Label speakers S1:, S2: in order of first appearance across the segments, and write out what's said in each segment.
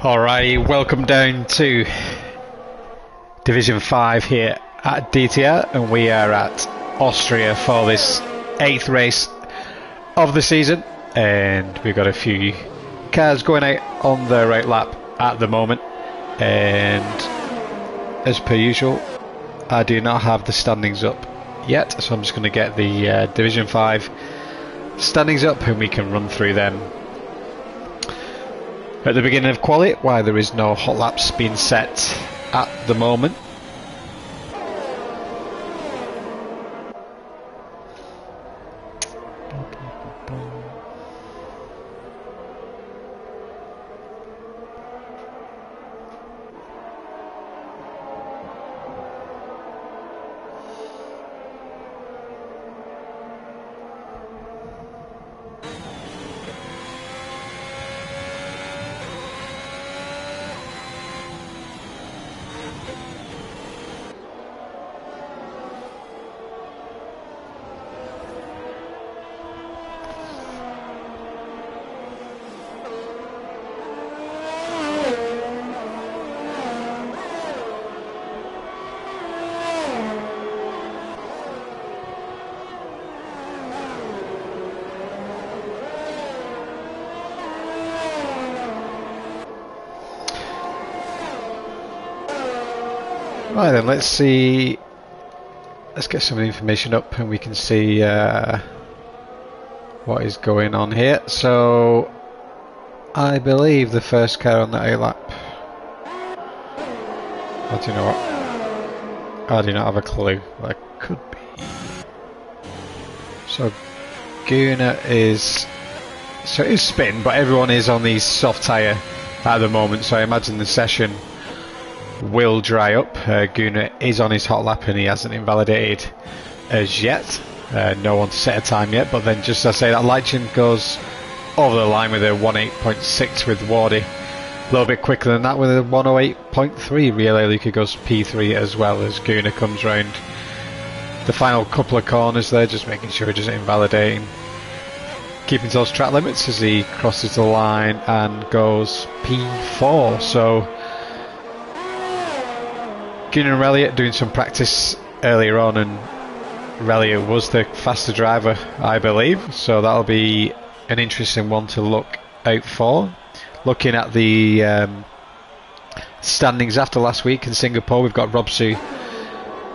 S1: Alrighty, welcome down to Division 5 here at DTR, and we are at Austria for this 8th race of the season, and we've got a few cars going out on the right lap at the moment, and as per usual I do not have the standings up yet, so I'm just going to get the Division 5 standings up and we can run through them at the beginning of quali, why there is no hot laps being set at the moment. Right then, let's see, let's get some information up and we can see what is going on here. So I believe the first car on the A lap, I do you know what, I do not have a clue, that could be. So Guna is, so it is spin, but everyone is on the soft tyre at the moment, so I imagine the session will dry up. Guna is on his hot lap and he hasn't invalidated as yet. No one to set a time yet, but then just as I say that, Leitchen goes over the line with a 108.6 with Wardy. A little bit quicker than that with a 108.3. Real Luca goes P3 as well as Guna comes round the final couple of corners there, just making sure he doesn't invalidate. Keeping to those track limits as he crosses the line and goes P4. So Gunnar and Reliot doing some practice earlier on, and Reliot was the faster driver, I believe, so that'll be an interesting one to look out for. Looking at the standings after last week in Singapore, we've got Robsu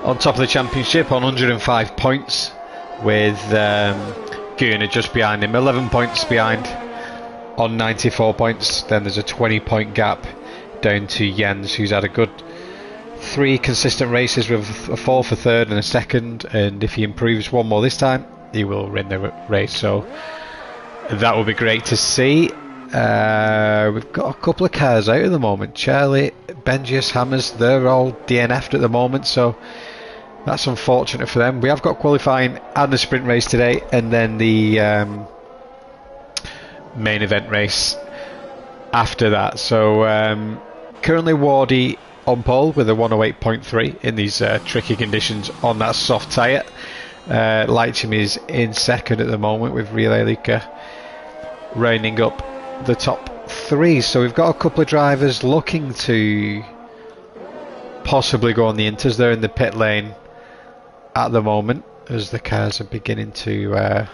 S1: on top of the championship on 105 points with Gunnar just behind him, 11 points behind on 94 points. Then there's a 20-point gap down to Jens, who's had a good 3 consistent races with a 4th, a 3rd and a 2nd, and if he improves one more this time he will win the race, so that will be great to see. We've got a couple of cars out at the moment. Charlie, Benjius, Hammers, they're all DNF'd at the moment, so that's unfortunate for them. We have got qualifying and the sprint race today, and then the main event race after that. So currently Wardy on pole with a 108.3 in these tricky conditions on that soft tyre. Leitcham is in 2nd at the moment with Relay Luca rounding up the top 3. So we've got a couple of drivers looking to possibly go on the inters. They're in the pit lane at the moment as the cars are beginning to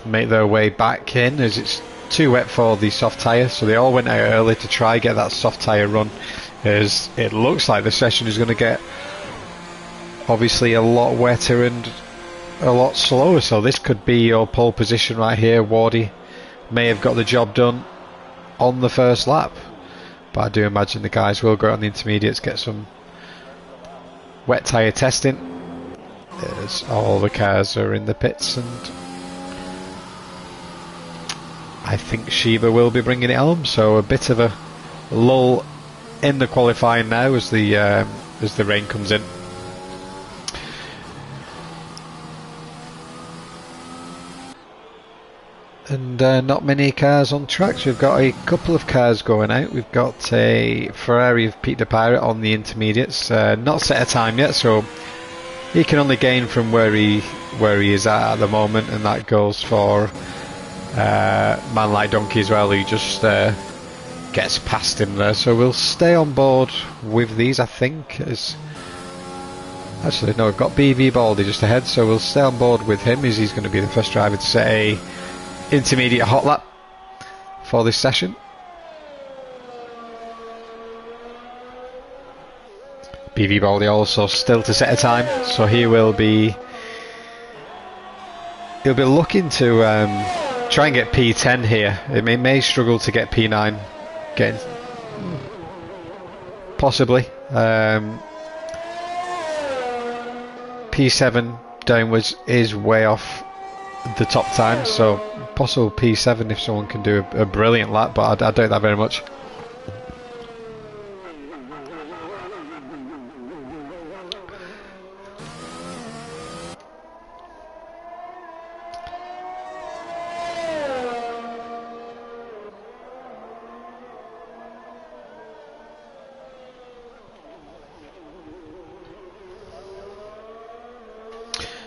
S1: make their way back in, as it's too wet for the soft tyre, so they all went out early to try get that soft tyre run, as it looks like the session is going to get obviously a lot wetter and a lot slower, so this could be your pole position right here. Wardy may have got the job done on the first lap, but I do imagine the guys will go out on the intermediates, get some wet tyre testing, as all the cars are in the pits, and I think Shiva will be bringing it home, so a bit of a lull in the qualifying now as the rain comes in. And not many cars on tracks. We've got a couple of cars going out. We've got a Ferrari of Pete the Pirate on the intermediates, not set a time yet, so he can only gain from where he is at the moment, and that goes for Man like Donkey as well, who just gets past him there. So we'll stay on board with these, I think. Actually, no, we've got BV Baldy just ahead, so we'll stay on board with him, as he's going to be the first driver to set a intermediate hot lap for this session. BV Baldy also still to set a time, so he'll be looking to try and get P10 here. It may struggle to get P9, possibly. P7 downwards is way off the top time, so possible P7 if someone can do a brilliant lap, but I doubt that very much.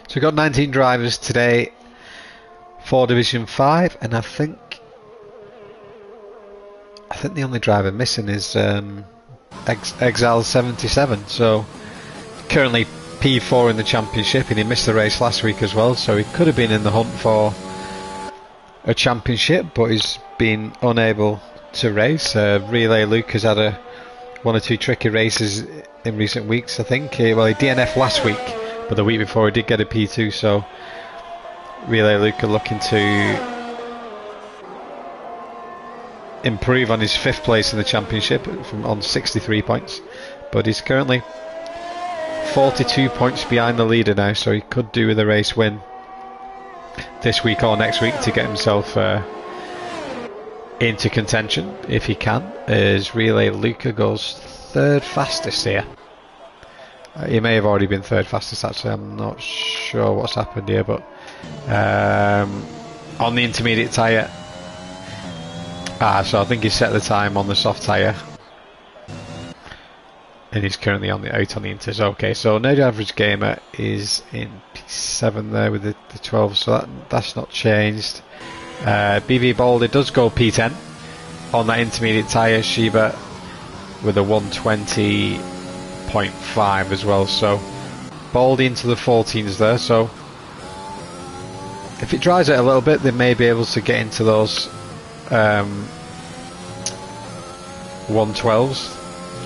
S1: So we've got 19 drivers today for Division 5, and I think the only driver missing is Exile 77. So currently P4 in the championship, and he missed the race last week as well, so he could have been in the hunt for a championship, but he's been unable to race. Relay Luke has had one or two tricky races in recent weeks, I think. Well, he DNF'd last week, but the week before he did get a P2, so Relay Luke are looking to improve on his 5th place in the championship on 63 points, but he's currently 42 points behind the leader now, so he could do with a race win this week or next week to get himself into contention if he can, as Relay Luca goes 3rd fastest here. He may have already been 3rd fastest, actually. I'm not sure what's happened here, but on the intermediate tyre, so I think he set the time on the soft tyre, and he's currently out on the inters. Okay, so Nerd Average Gamer is in P7 there with the 12, so that's not changed. BV Baldy does go P10 on that intermediate tyre. Sheba with a 120.5 as well, so Baldy into the 14s there. So if it dries out a little bit, they may be able to get into those 112s,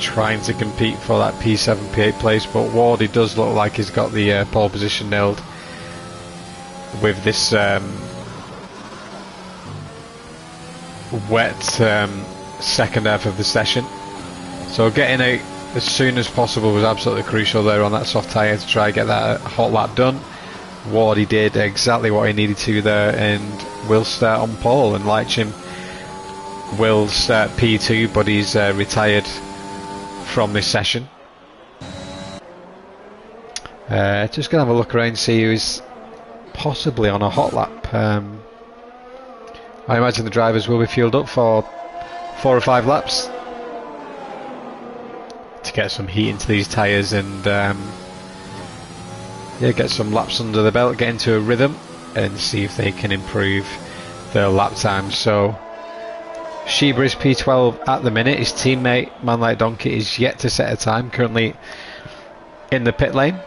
S1: trying to compete for that P7, P8 place. But Wardy does look like he's got the pole position nailed with this wet second half of the session. So getting out as soon as possible was absolutely crucial there on that soft tyre to try and get that hot lap done. Wardy did exactly what he needed to there, and will start on pole, and Leitchim will start P2, but he's retired from this session. Just going to have a look around, see who's possibly on a hot lap. I imagine the drivers will be fueled up for 4 or 5 laps to get some heat into these tyres, and get some laps under the belt, get into a rhythm, and see if they can improve their lap time. So Sheba is P12 at the minute. His teammate Man Like Donkey is yet to set a time, currently in the pit lane.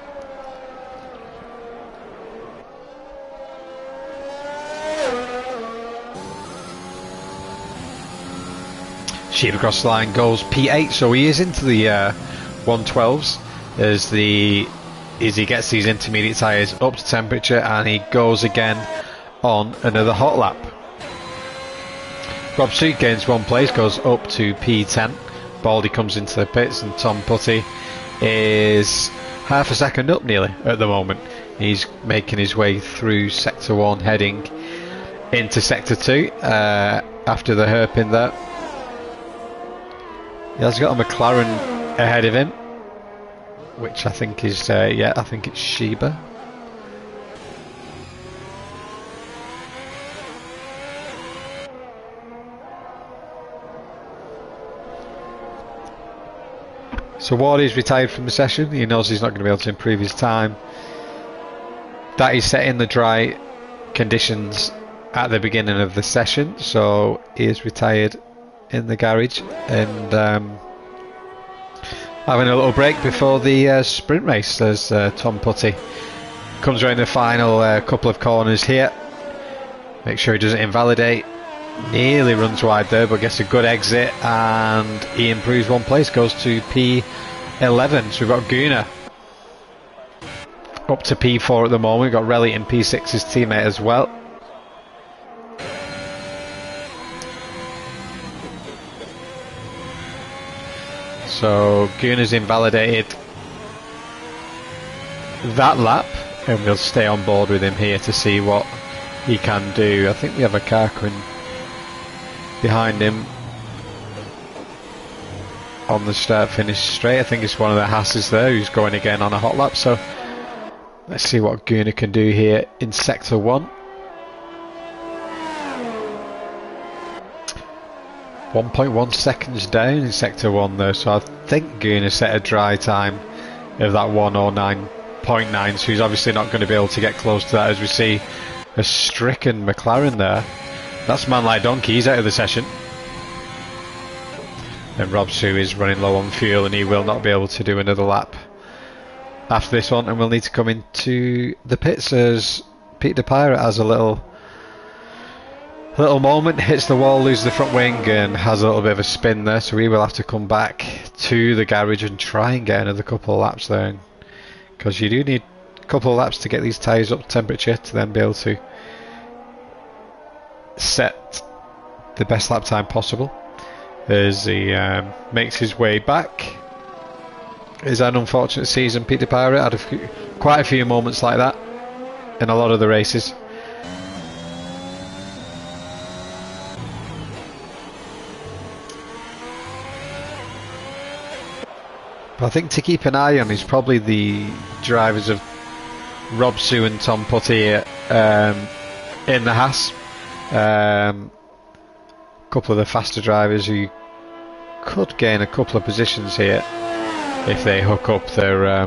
S1: Sheba across the line goes P8, so he is into the 112s as he gets these intermediate tyres up to temperature, and he goes again on another hot lap. Rob Suit gains 1 place, goes up to P10. Baldy comes into the pits, and Tom Putty is half a second up nearly at the moment. He's making his way through Sector 1, heading into Sector 2 after the hairpin there. He has got a McLaren ahead of him, which I think is, I think it's Sheba. So Wardy's retired from the session. He knows he's not going to be able to improve his time. That is set in the dry conditions at the beginning of the session, so he is retired in the garage and having a little break before the sprint race as Tom Putty comes around the final couple of corners here. Make sure he doesn't invalidate. Nearly runs wide there, but gets a good exit, and he improves one place, goes to P11. So we've got Gunnar up to P4 at the moment. We've got Relly in P6, his teammate as well. So Gunnar's invalidated that lap, and we'll stay on board with him here to see what he can do. I think we have a car coming behind him on the start finish straight. I think it's one of the Hasses there who's going again on a hot lap, so let's see what Gunnar can do here in sector 1. 1.1 seconds down in sector 1 though, so I think Gunnar set a dry time of that 109.9, so he's obviously not going to be able to get close to that, as we see a stricken McLaren there. That's man like donkey, he's out of the session. And Rob Sue is running low on fuel, and he will not be able to do another lap after this one, and we'll need to come into the pits as Pete the Pirate has a little moment, hits the wall, loses the front wing and has a little bit of a spin there, so we will have to come back to the garage and try and get another couple of laps there, because you do need a couple of laps to get these tyres up to temperature to then be able to set the best lap time possible. As he makes his way back. It's an unfortunate season. Peter Pirate had quite a few moments like that in a lot of the races. But I think to keep an eye on is probably the drivers of Rob Sue and Tom Putty in the Haas. Couple of the faster drivers who could gain a couple of positions here if they hook up their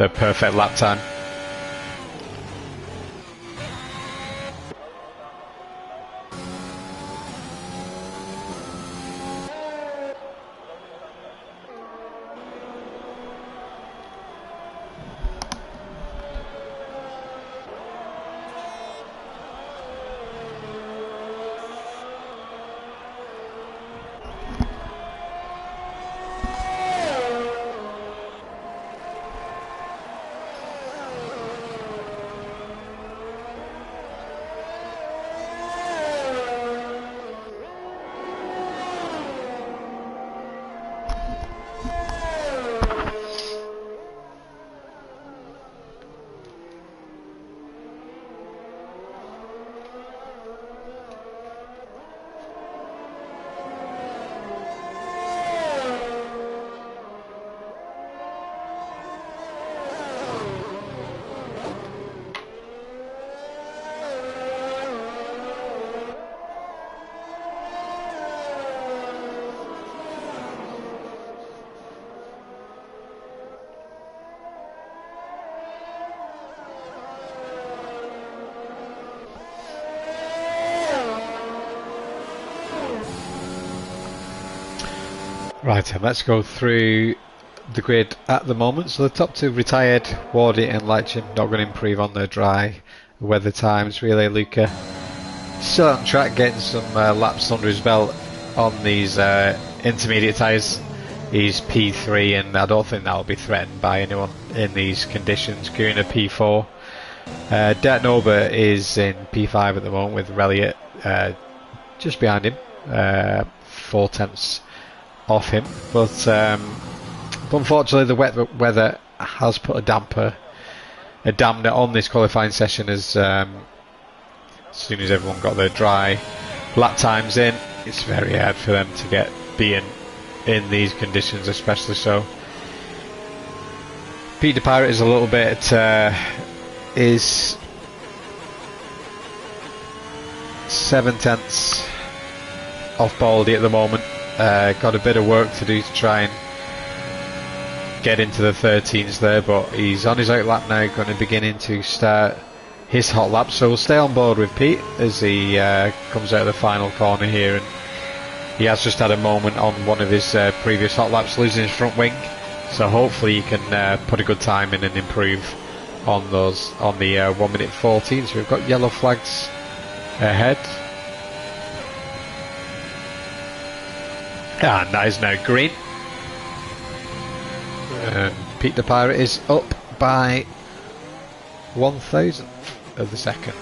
S1: perfect lap time. Right, and let's go through the grid at the moment. So the top two retired, Wardy and Leitcham, not going to improve on their dry weather times. Really, Luca still on track, getting some laps under his belt on these intermediate tyres. He's P3, and I don't think that will be threatened by anyone in these conditions. Gunnar P4. Det Nober is in P5 at the moment with Relliot just behind him, 4 tenths off him, but unfortunately the wet weather has put a dampener on this qualifying session, as soon as everyone got their dry lap times in, it's very hard for them to be in these conditions, especially so. Pete the Pirate is a little bit is 7 tenths off Baldy at the moment. Got a bit of work to do to try and get into the 13s there, but he's on his out lap now, going to begin to start his hot lap. So we'll stay on board with Pete as he comes out of the final corner here, and he has just had a moment on one of his previous hot laps, losing his front wing. So hopefully he can put a good time in and improve on those on the 1 minute 14. So we've got yellow flags ahead, and that is now green. Pete the Pirate is up by 1,000th of the second,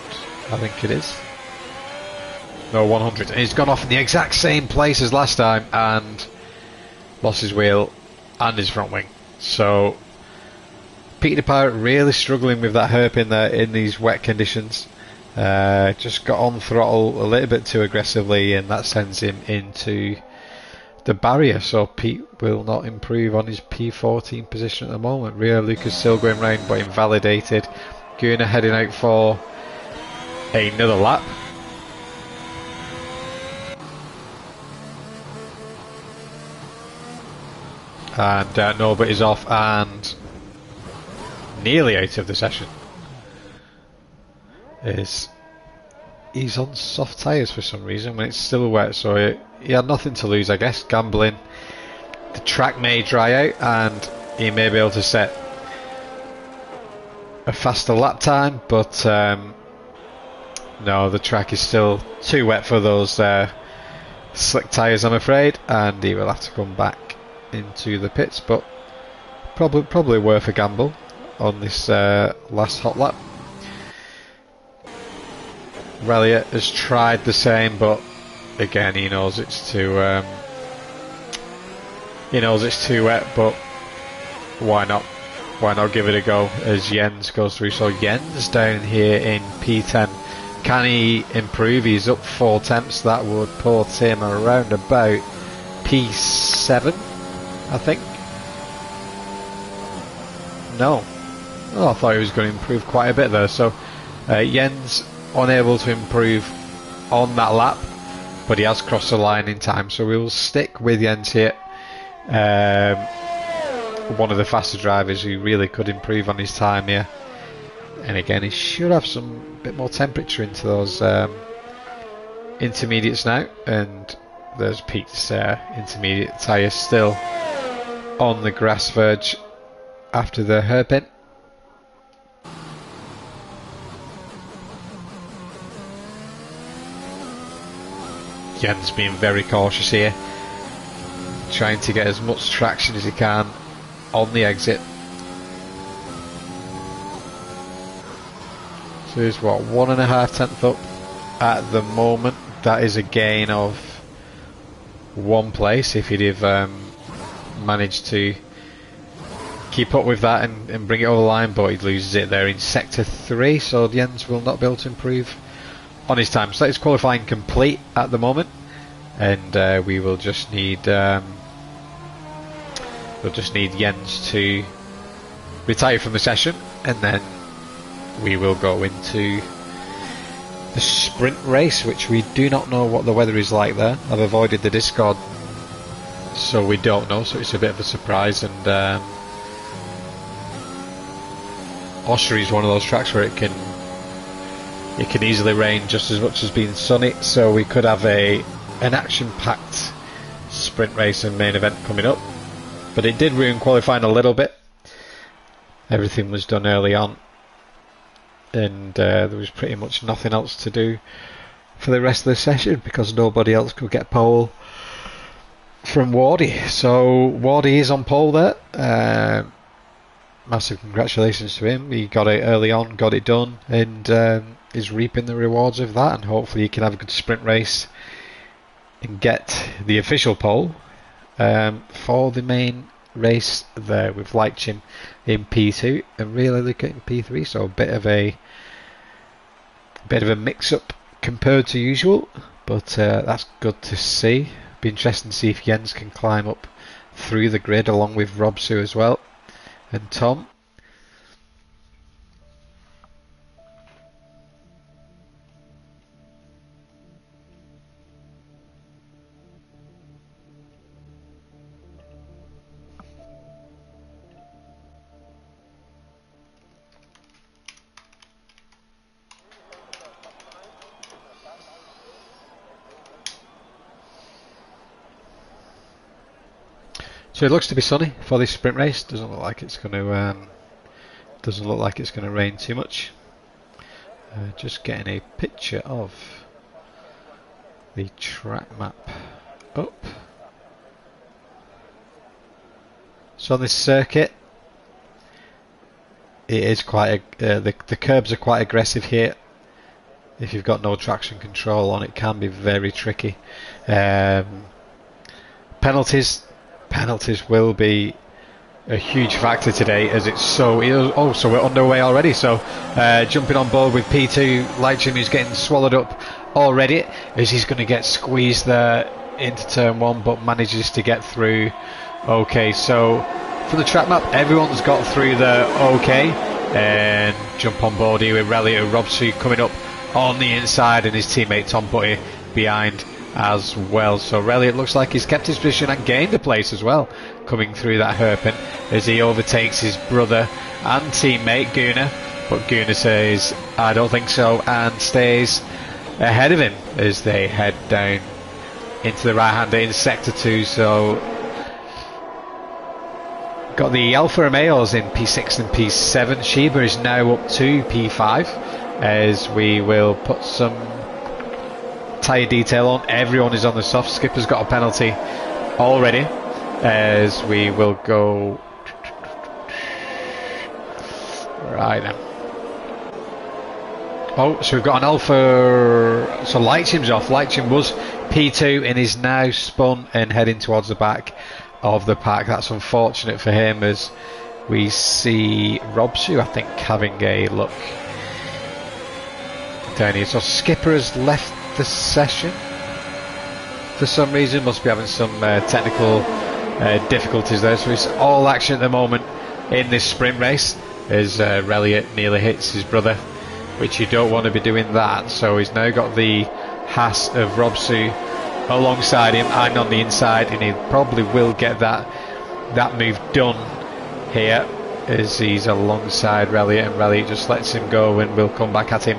S1: I think it is. No, 100. And he's gone off in the exact same place as last time and lost his wheel and his front wing. So Pete the Pirate really struggling with that hairpin there in these wet conditions. Just got on throttle a little bit too aggressively, and that sends him into the barrier. So Pete will not improve on his P14 position at the moment. Rio Lucas still going round but invalidated. Guna heading out for another lap. And Norbert is off and nearly out of the session. He's on soft tyres for some reason when it's still wet, so he had nothing to lose, I guess. Gambling. The track may dry out and he may be able to set a faster lap time, but no, the track is still too wet for those slick tyres, I'm afraid, and he will have to come back into the pits, but probably worth a gamble on this last hot lap. Rallier has tried the same, but again he knows it's too wet, but why not give it a go as Jens goes through. So Jens down here in P10, can he improve? He's up 4 tenths. That would put him around about P7, I think. No, oh, I thought he was going to improve quite a bit there. So Jens unable to improve on that lap, but he has crossed the line in time, so we will stick with Jens here. One of the faster drivers who really could improve on his time here, and again he should have some bit more temperature into those intermediates now. And there's Pete's intermediate tyre still on the grass verge after the hairpin. Jens being very cautious here, trying to get as much traction as he can on the exit. So he's what, 1.5 tenths up at the moment. That is a gain of 1 place if he'd have managed to keep up with that and bring it over the line, but he loses it there in sector 3, so Jens will not be able to improve on his time. So that is qualifying complete at the moment, and we will just need Jens to retire from the session, and then we will go into the sprint race, which we do not know what the weather is like there. I've avoided the Discord, so we don't know, so it's a bit of a surprise. And Austria is one of those tracks where it can easily rain just as much as being sunny, so we could have an action-packed sprint race and main event coming up. But it did ruin qualifying a little bit. Everything was done early on, and there was pretty much nothing else to do for the rest of the session because nobody else could get pole from Wardy. So Wardy is on pole there. Massive congratulations to him. He got it early on, got it done, and is reaping the rewards of that, and hopefully he can have a good sprint race and get the official pole for the main race there, with Leitchim in P2 and really look at in P3. So a bit of a mix-up compared to usual, but that's good to see. Be interesting to see if Jens can climb up through the grid along with Rob Sue as well, and Tom. So it looks to be sunny for this sprint race. Doesn't look like it's going to rain too much. Just getting a picture of the track map up. So on this circuit, it is quite the curbs are quite aggressive here. If you've got no traction control on, it can be very tricky. Penalties will be a huge factor today, as it's so we're underway already. So jumping on board with P2, Leitcham is getting swallowed up already, as he's going to get squeezed there into turn 1, but manages to get through. Okay, so for the track map, everyone's got through there okay, and jump on board here with Relio Robsu coming up on the inside, and his teammate Tom Putty behind as well. So Relly, it looks like he's kept his position and gained a place as well, coming through that hairpin as he overtakes his brother and teammate Gunnar, but Gunnar says I don't think so and stays ahead of him as they head down into the right-hander in sector 2. So got the Alfa Romeos in P6 and P7. Sheba is now up to P5 as we will put some tyre detail on. Everyone is on the soft. Skipper's got a penalty already as we will go right then. Oh, so we've got an Alpha. So Leitcham's off. Leitcham was P2 and is now spun and heading towards the back of the pack. That's unfortunate for him, as we see Robsu, I think, having a look down here. So Skipper has left the session for some reason, must be having some technical difficulties there. So it's all action at the moment in this sprint race as Relliot nearly hits his brother, which you don't want to be doing that. So he's now got the Haas of Robsu alongside him and on the inside, and he probably will get that move done here as he's alongside Relliot, and Relliot just lets him go and will come back at him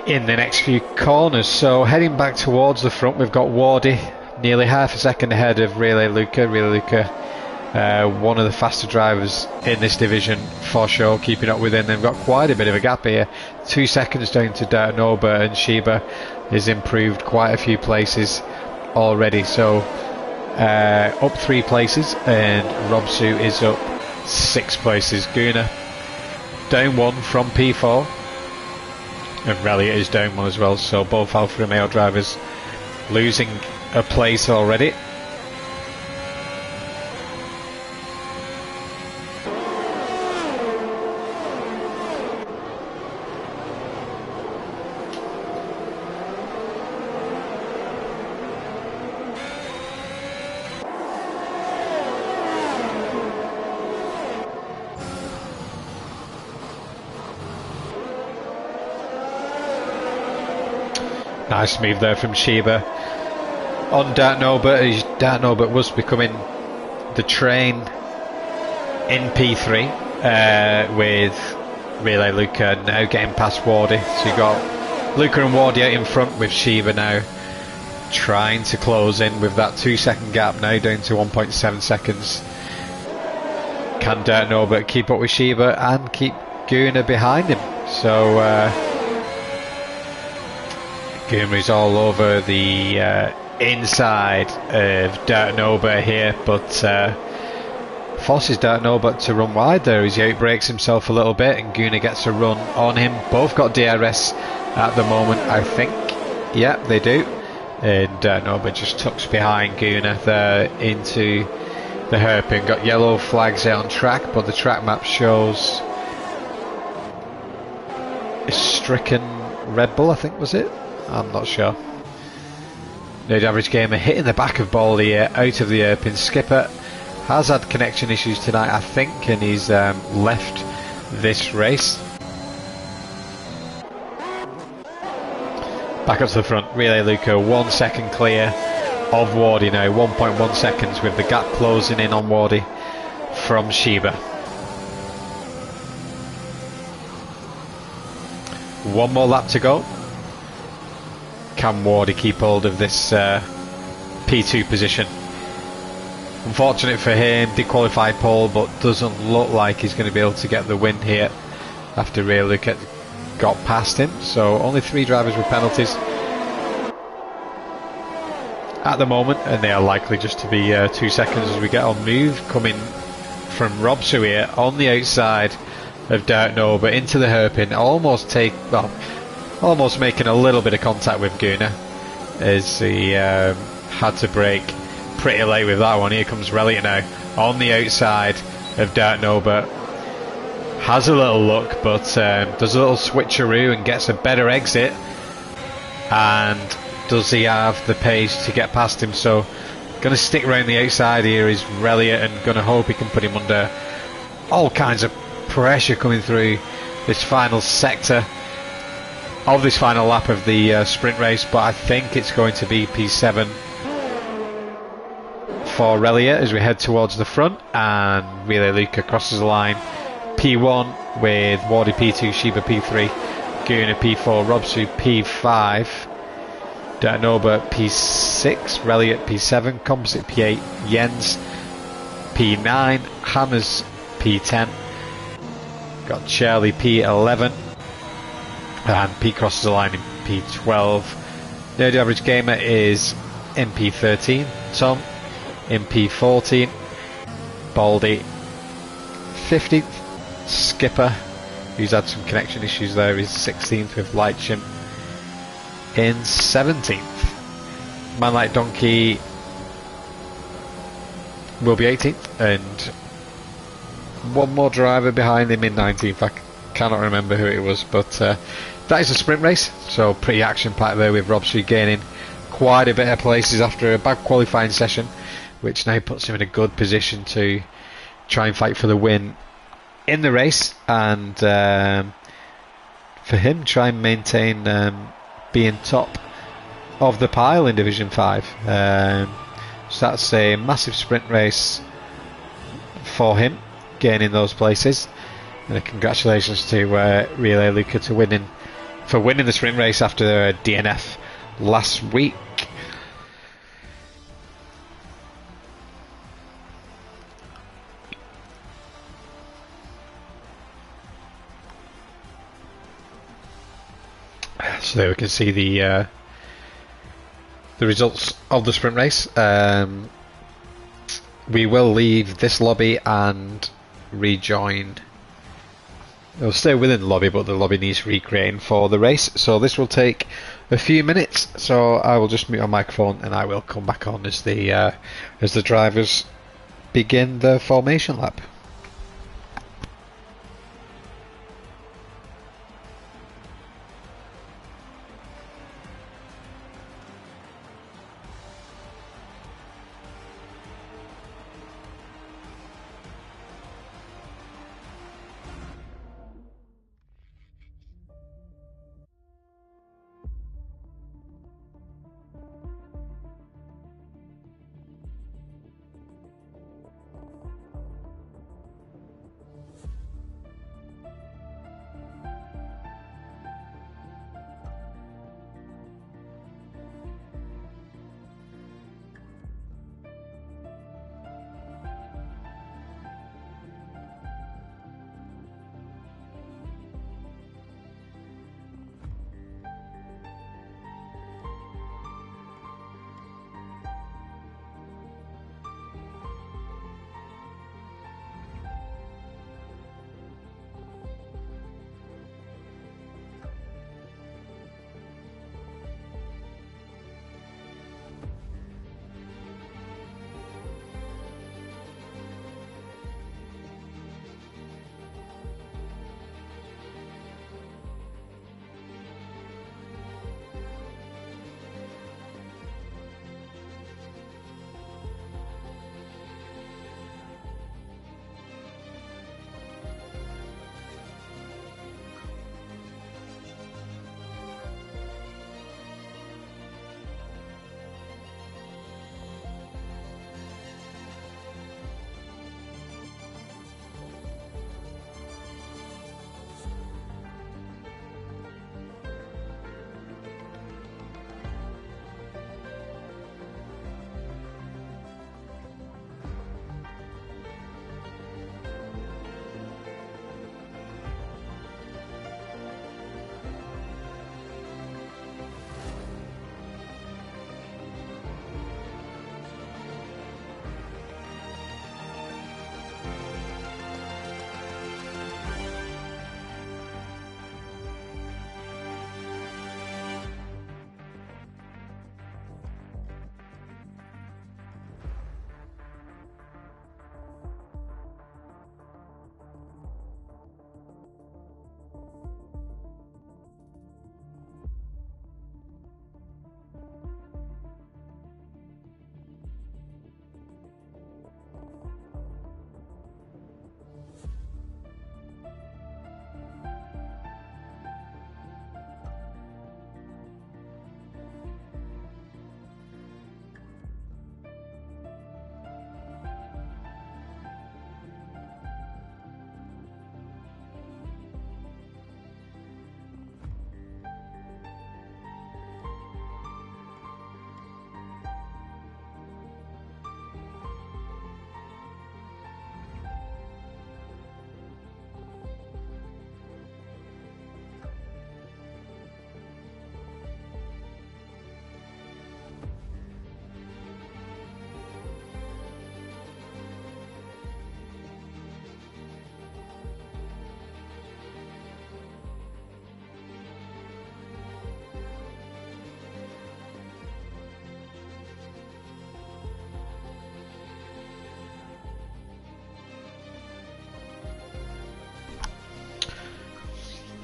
S1: in the next few corners. So heading back towards the front, we've got Wardy nearly half a second ahead of Relay Luca. Relay Luca, one of the faster drivers in this division for sure, keeping up with him. They've got quite a bit of a gap here, 2 seconds down to Dartnoba, and Sheba has improved quite a few places already. So up 3 places, and Robsu is up 6 places. Guna down 1 from P4, and Relliot is down 1 as well. So both Alfa Romeo drivers losing a place already. Nice move there from Sheba on Dartnoba. Dartnoba was becoming the train in P3 with Relay Luca now getting past Wardy. So you've got Luca and Wardy out in front, with Sheba now trying to close in with that 2 second gap, now down to 1.7 seconds. Can Dartnoba keep up with Sheba and keep Gunnar behind him? So Gunnar is all over the inside of Dartnoba here, but forces Dartnoba to run wide there as he outbreaks himself a little bit, and Gunnar gets a run on him. Both got DRS at the moment, I think. Yeah, they do. And Dartnoba just tucks behind Gunnar there into the hairpin. Got yellow flags out on track, but the track map shows a stricken Red Bull, I think, was it? I'm not sure. Node Average Gamer hitting the back of Baldy out of the hairpin. Skipper has had connection issues tonight, I think, and he's left this race. Back up to the front, Relay Luca 1 second clear of Wardy now, 1.1 seconds, with the gap closing in on Wardy from Sheba. One more lap to go. Can Wardy keep hold of this P2 position. Unfortunate for him, disqualified pole, but doesn't look like he's going to be able to get the win here after Ray Luca got past him. So only 3 drivers with penalties at the moment, and they are likely just to be 2 seconds as we get on move. Coming from Robsu here on the outside of Dirk Nova into the hairpin, almost making a little bit of contact with Gunnar as he had to brake pretty late with that one. Here comes Reliant now on the outside of Dirk Nova. Has a little look, but does a little switcheroo and gets a better exit. And does he have the pace to get past him? So going to stick around the outside here is Reliant, and going to hope he can put him under all kinds of pressure coming through this final sector of this final lap of the sprint race. But I think it's going to be P7 for Reliant as we head towards the front, and Relay Luca crosses the line. P1 with Wardy P2, Shiba P3, Gunnar P4, Robsu P5, Danoba P6, Reliant P7, Composite P8, Jens P9, Hammers P10, got Charlie P11, and P crosses the line in P12. Nerdy Average Gamer is in P13, Tom in P14, Baldy 15th, Skipper, who's had some connection issues there, is 16th with Lightshim in 17th. Man Like Donkey will be 18th, and one more driver behind him in 19th. I cannot remember who it was, but that is a sprint race, so pretty action packed there with Rob Street gaining quite a bit of places after a bad qualifying session, which now puts him in a good position to try and fight for the win in the race, and for him try and maintain being top of the pile in Division 5. So that's a massive sprint race for him, gaining those places, and congratulations to Relay Luca to winning the sprint race after DNF last week. So there we can see the results of the sprint race. We will leave this lobby and rejoin. We'll stay within the lobby, but the lobby needs recreating for the race. So this will take a few minutes. So I will just mute my microphone and I will come back on as the drivers begin the formation lap.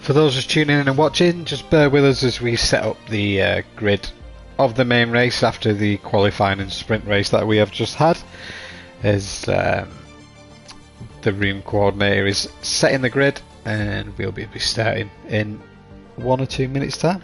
S1: For those just tuning in and watching, just bear with us as we set up the grid of the main race after the qualifying and sprint race that we have just had, as the room coordinator is setting the grid, and we'll be starting in 1 or 2 minutes time.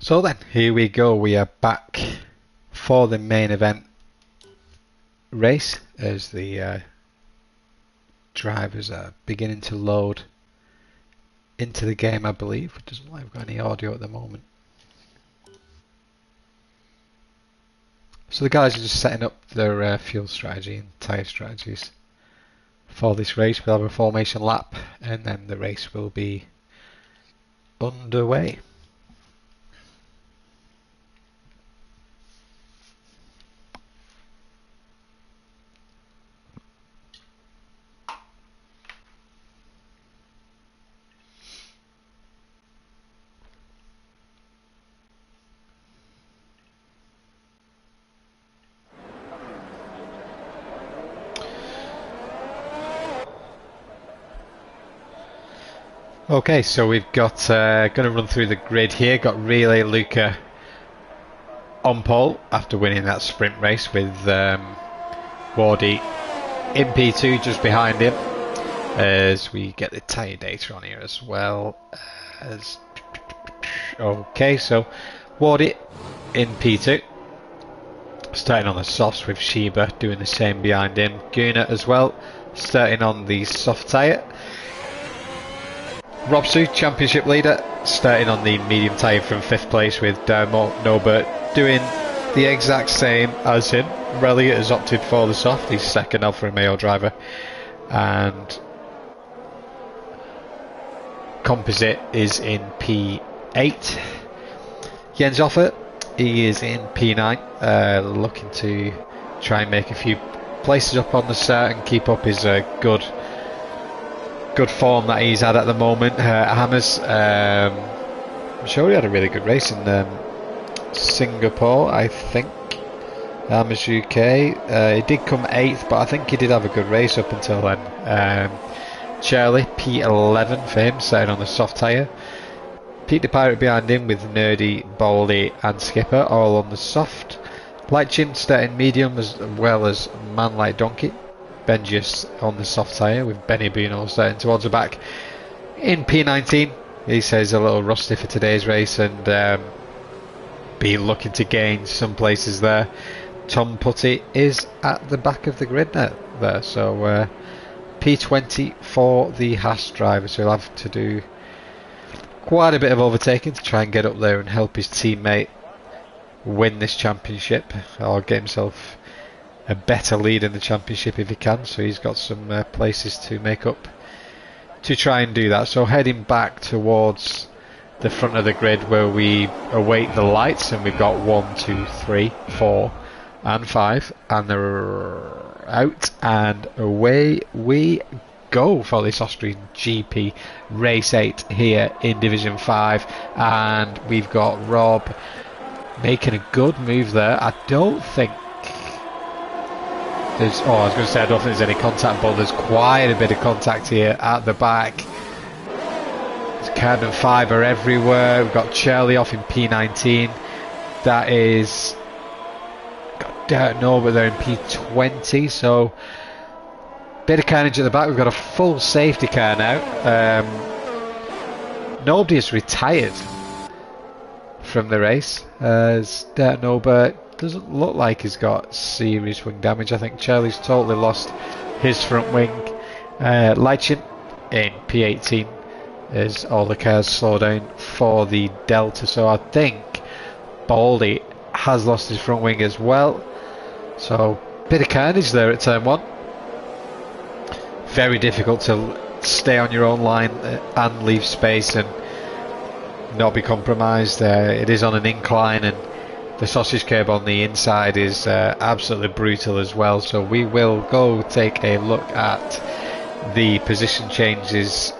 S1: So then, here we go, we are back for the main event race as the drivers are beginning to load into the game, I believe. It doesn't look like we've got any audio at the moment. So the guys are just setting up their fuel strategy and tyre strategies for this race. We'll have a formation lap and then the race will be underway. Okay, so we've got going to run through the grid here. Got Relay Luca on pole after winning that sprint race with Wardy in P2 just behind him. As we get the tyre data on here as well. Okay, so Wardy in P2, starting on the softs with Sheba doing the same behind him. Guna as well, starting on the soft tyre. Robsu, championship leader, starting on the medium tyre from 5th place with Nobert doing the exact same as him. Relly has opted for the soft, he's second Alfa Romeo driver. And Composite is in P8. Jens Offer, he is in P9, looking to try and make a few places up on the start and keep up his good form that he's had at the moment. Hammers, I'm sure he had a really good race in Singapore, I think. Hammers UK, he did come 8th, but I think he did have a good race up until then. Charlie, P11 for him, starting on the soft tyre. Pete the Pirate behind him with Nerdy, Baldy and Skipper all on the soft. Light Chin starting medium as well as Man Like Donkey. Benjius on the soft tyre with Benny Bino starting towards the back in P19. He says a little rusty for today's race and be looking to gain some places there. Tom Putty is at the back of the grid now there, so P20 for the Haas driver, so he'll have to do quite a bit of overtaking to try and get up there and help his teammate win this championship, or get himself a better lead in the championship if he can. So he's got some places to make up to try and do that. So heading back towards the front of the grid where we await the lights, and we've got 1, 2, 3, 4 and 5, and they're out and away we go for this Austrian GP Race 8 here in Division 5. And we've got Rob making a good move there. I don't think there's, I was going to say I don't think there's any contact, but there's quite a bit of contact here at the back. There's carbon fibre everywhere. We've got Charlie off in P19. That is don't know, but they're in P20, so bit of carnage at the back. We've got a full safety car now. Nobody has retired from the race, as Norbert doesn't look like he's got serious wing damage. I think Charlie's totally lost his front wing. Leichin in P18 as all the cars slow down for the Delta, so I think Baldy has lost his front wing as well. So bit of carnage there at turn 1. Very difficult to stay on your own line and leave space and not be compromised. It is on an incline, and the sausage curb on the inside is absolutely brutal as well. So we will go take a look at the position changes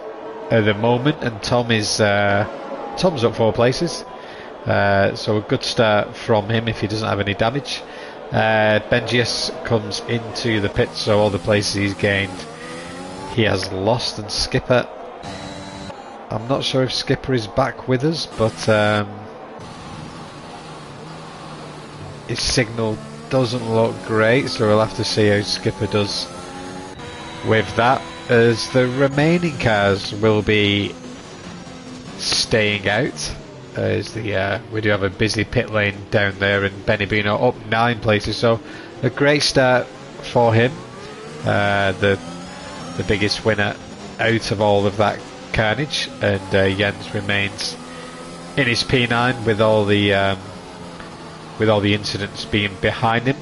S1: at the moment, and Tom's up 4 places, so a good start from him if he doesn't have any damage. Benjius comes into the pit, so all the places he's gained he has lost. And Skipper, I'm not sure if Skipper is back with us, but his signal doesn't look great, so we'll have to see how Skipper does with that, as the remaining cars will be staying out, as we do have a busy pit lane down there, and Benny Bino up 9 places, so a great start for him. The biggest winner out of all of that carnage, and Jens remains in his P9 with all the incidents being behind him.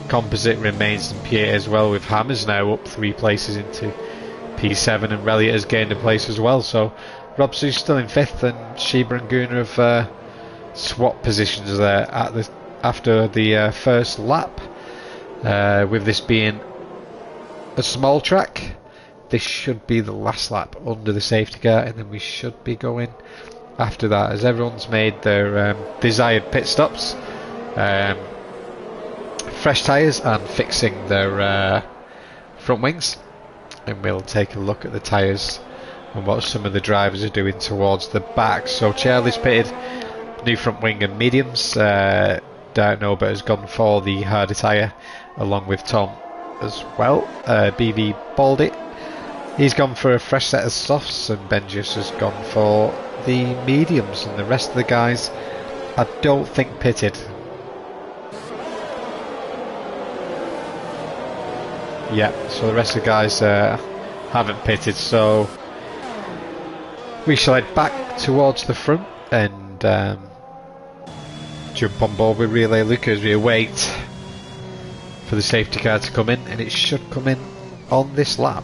S1: Composite remains in P8 as well, with Hammers now up 3 places into P7, and Reliot has gained a place as well. So Robsu's still in 5th, and Sheba and Guna have swapped positions there after the first lap. With this being a small track, this should be the last lap under the safety car, and then we should be going after that, as everyone's made their desired pit stops, fresh tyres and fixing their front wings. And we'll take a look at the tyres and what some of the drivers are doing towards the back. So Charlie's pitted new front wing and mediums. Don't know, but has gone for the harder tyre along with Tom as well. BB Baldy, he's gone for a fresh set of softs, and Benjius has gone for the mediums, and the rest of the guys I don't think pitted. Yeah, so the rest of the guys haven't pitted, so we shall head back towards the front and jump on board with Relay Luca as we await for the safety car to come in, and it should come in on this lap.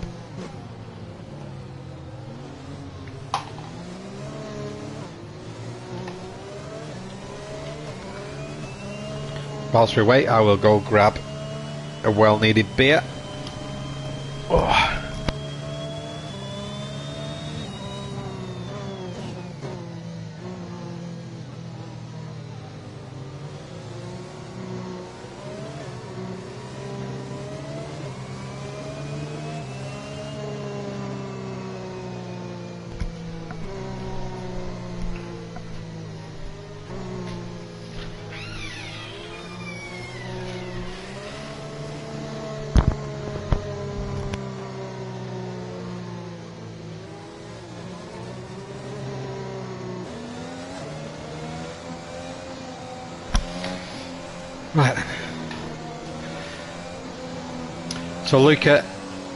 S1: Whilst we wait, I will go grab a well-needed beer. Oh. Right. So Luca,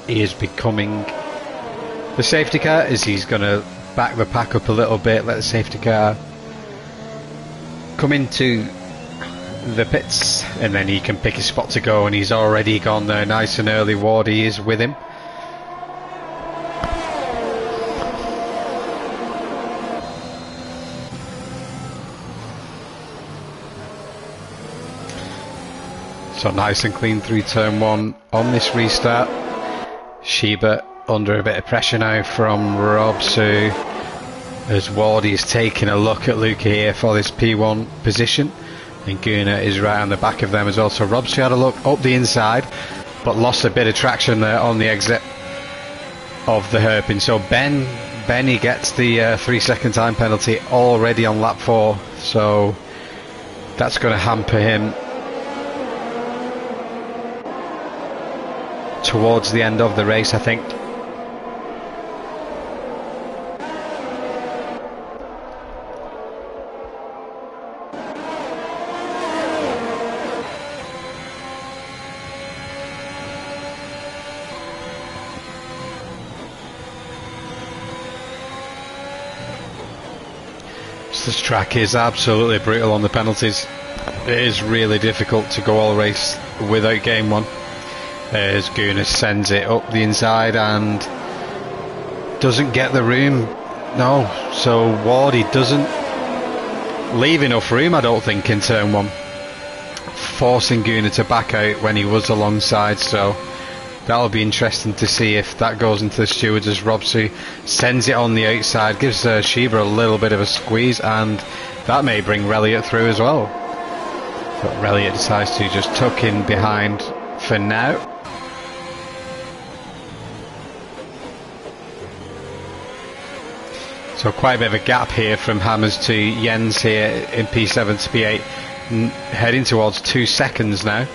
S1: he is becoming the safety car as he's going to back the pack up a little bit, let the safety car come into the pits, and then he can pick his spot to go, and he's already gone there nice and early. Wardy is with him. So nice and clean through turn one on this restart. Sheba under a bit of pressure now from Robsu, as Wardy is taking a look at Luca here for this P1 position, and Guna is right on the back of them as well. So Robsu had a look up the inside but lost a bit of traction there on the exit of the hairpin. So Benny gets the 3-second time penalty already on lap 4, so that's going to hamper him towards the end of the race, I think. This track is absolutely brutal on the penalties. It is really difficult to go all race without game one, as Guna sends it up the inside and doesn't get the room. No, so Wardy doesn't leave enough room, I don't think, in turn one, forcing Guna to back out when he was alongside. So that'll be interesting to see if that goes into the stewards, as Robsu sends it on the outside, gives Sheba a little bit of a squeeze, and that may bring Reliot through as well. But Reliot decides to just tuck in behind for now. So quite a bit of a gap here from Hammers to Jens here in P7 to P8, heading towards 2 seconds now.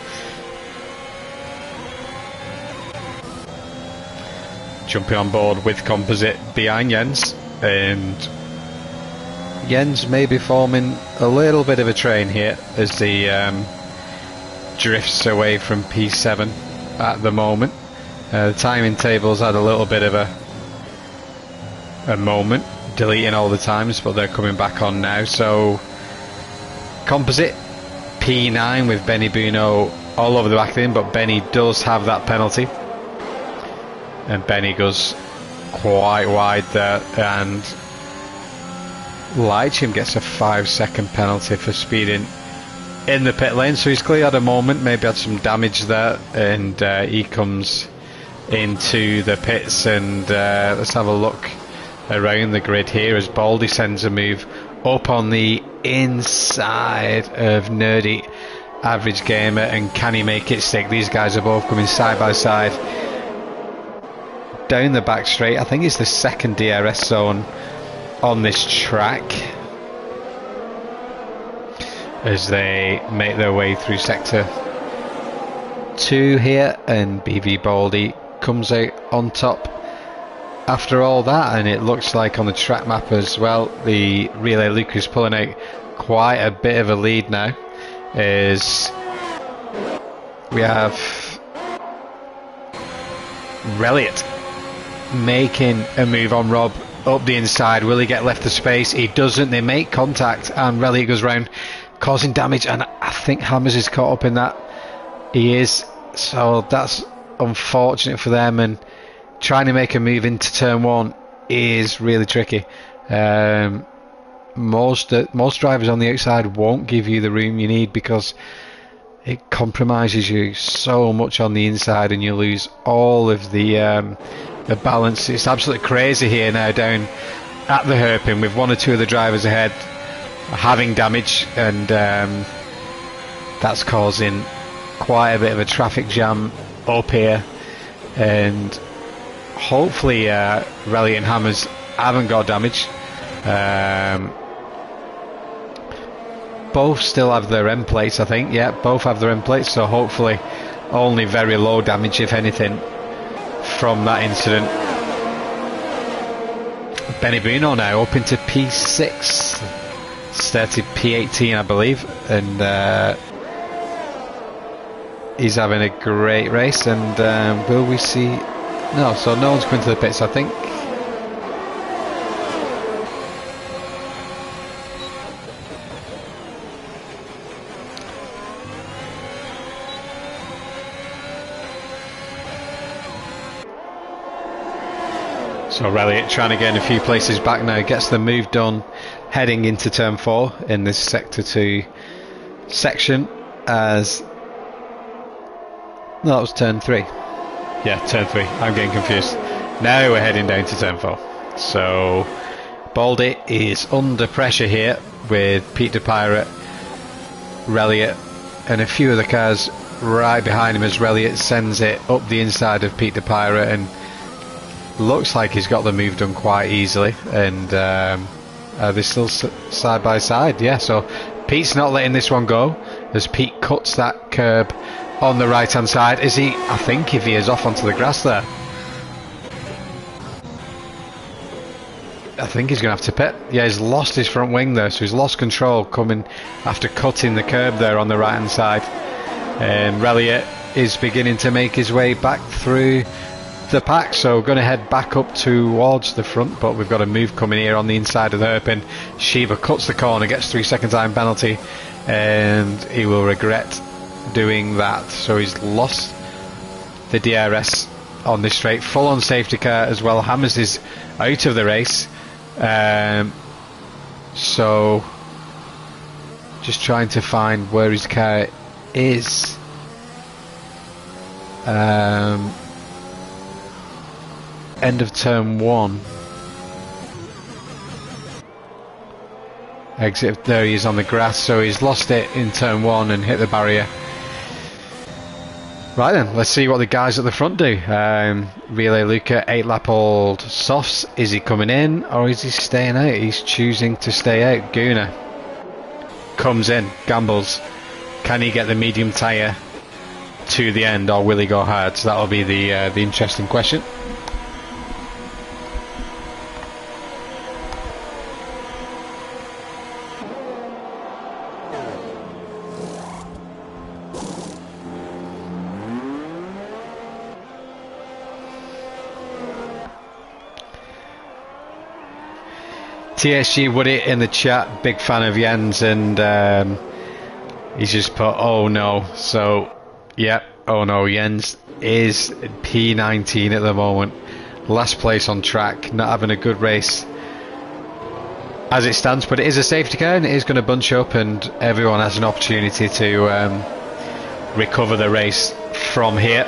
S1: Jumping on board with Composite behind Jens, and Jens may be forming a little bit of a train here as he drifts away from P7 at the moment. The timing tables had a little bit of a moment, deleting all the times, but they're coming back on now. So Composite P9 with Benny Buno all over the back of him, but Benny does have that penalty. And Benny goes quite wide there, and Leitcham gets a 5-second penalty for speeding in the pit lane. So he's clearly had a moment, maybe had some damage there, and he comes into the pits. And let's have a look around the grid here as Baldy sends a move up on the inside of Nerdy Average Gamer, and can he make it stick? These guys are both coming side by side down the back straight. I think it's the second DRS zone on this track as they make their way through sector 2 here, and BV Baldy comes out on top after all that. And it looks like on the track map as well, the Relay Luca is pulling out quite a bit of a lead now, as we have Reliot making a move on Rob up the inside. Will he get left the space? He doesn't. They make contact, and Reliot goes round, causing damage, and I think Hammers is caught up in that. He is, so that's unfortunate for them, and trying to make a move into turn 1 is really tricky. Most drivers on the outside won't give you the room you need, because it compromises you so much on the inside, and you lose all of the balance. It's absolutely crazy here now down at the hairpin, with 1 or 2 of the drivers ahead having damage, and that's causing quite a bit of a traffic jam up here. And hopefully Reliot and Hammers haven't got damage. Both still have their end plates, I think. Yeah, both have their end plates, so hopefully only very low damage, if anything, from that incident. Benny Buno now up into P6, started P18 I believe, and he's having a great race, and will we see... No, so no one's coming to the pits, I think. So Elliott trying to gain a few places back now, gets the move done heading into turn 4 in this sector 2 section, as... No, that was turn 3. Yeah, turn 3. I'm getting confused. Now we're heading down to turn 4. So Baldy is under pressure here with Pete the Pirate, Elliott, and a few of the cars right behind him as Elliott sends it up the inside of Pete the Pirate, and looks like he's got the move done quite easily. And they're still side by side. Yeah, so Pete's not letting this one go as Pete cuts that curb on the right hand side. Is he? I think he veers off onto the grass there. I think he's going to have to pit. Yeah, he's lost his front wing there, so he's lost control coming after cutting the curb there on the right hand side. And Elliott is beginning to make his way back through the pack, so going to head back up towards the front, but we've got a move coming here on the inside of the hairpin. Shiva cuts the corner, gets 3 second time penalty, and he will regret doing that. So he's lost the DRS on this straight. Full on safety car as well. Hammers is out of the race. So just trying to find where his car is. End of turn 1. Exit, there he is on the grass, so he's lost it in turn 1 and hit the barrier. Right then, let's see what the guys at the front do. Relay Luca, 8 lap old softs. Is he coming in or is he staying out? He's choosing to stay out. Guna comes in, gambles. Can he get the medium tyre to the end, or will he go hard? So that'll be the interesting question. TSG Woody in the chat, big fan of Jens, and he's just put, oh no. So yeah, oh no, Jens is P19 at the moment, last place on track, not having a good race as it stands, but it is a safety car and it is going to bunch up, and everyone has an opportunity to recover the race from here.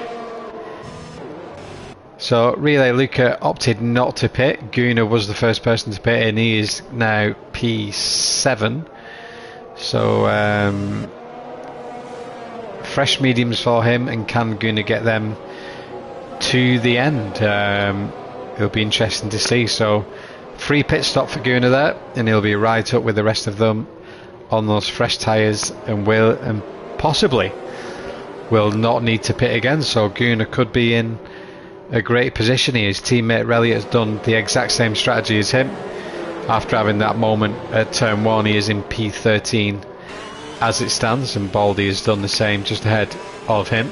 S1: So Relay Luca opted not to pit. Guna was the first person to pit, and he is now P7. So fresh mediums for him, and can Guna get them to the end? It'll be interesting to see. So free pit stop for Guna there, and he'll be right up with the rest of them on those fresh tyres, and possibly will not need to pit again. So Guna could be in a great position here. His teammate Elliott has done the exact same strategy as him. After having that moment at turn 1, he is in P13 as it stands, and Baldy has done the same just ahead of him.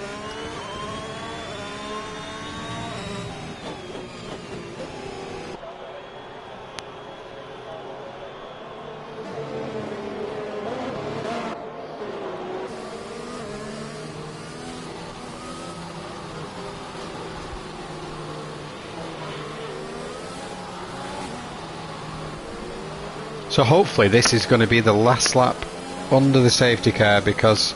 S1: So hopefully this is going to be the last lap under the safety car, because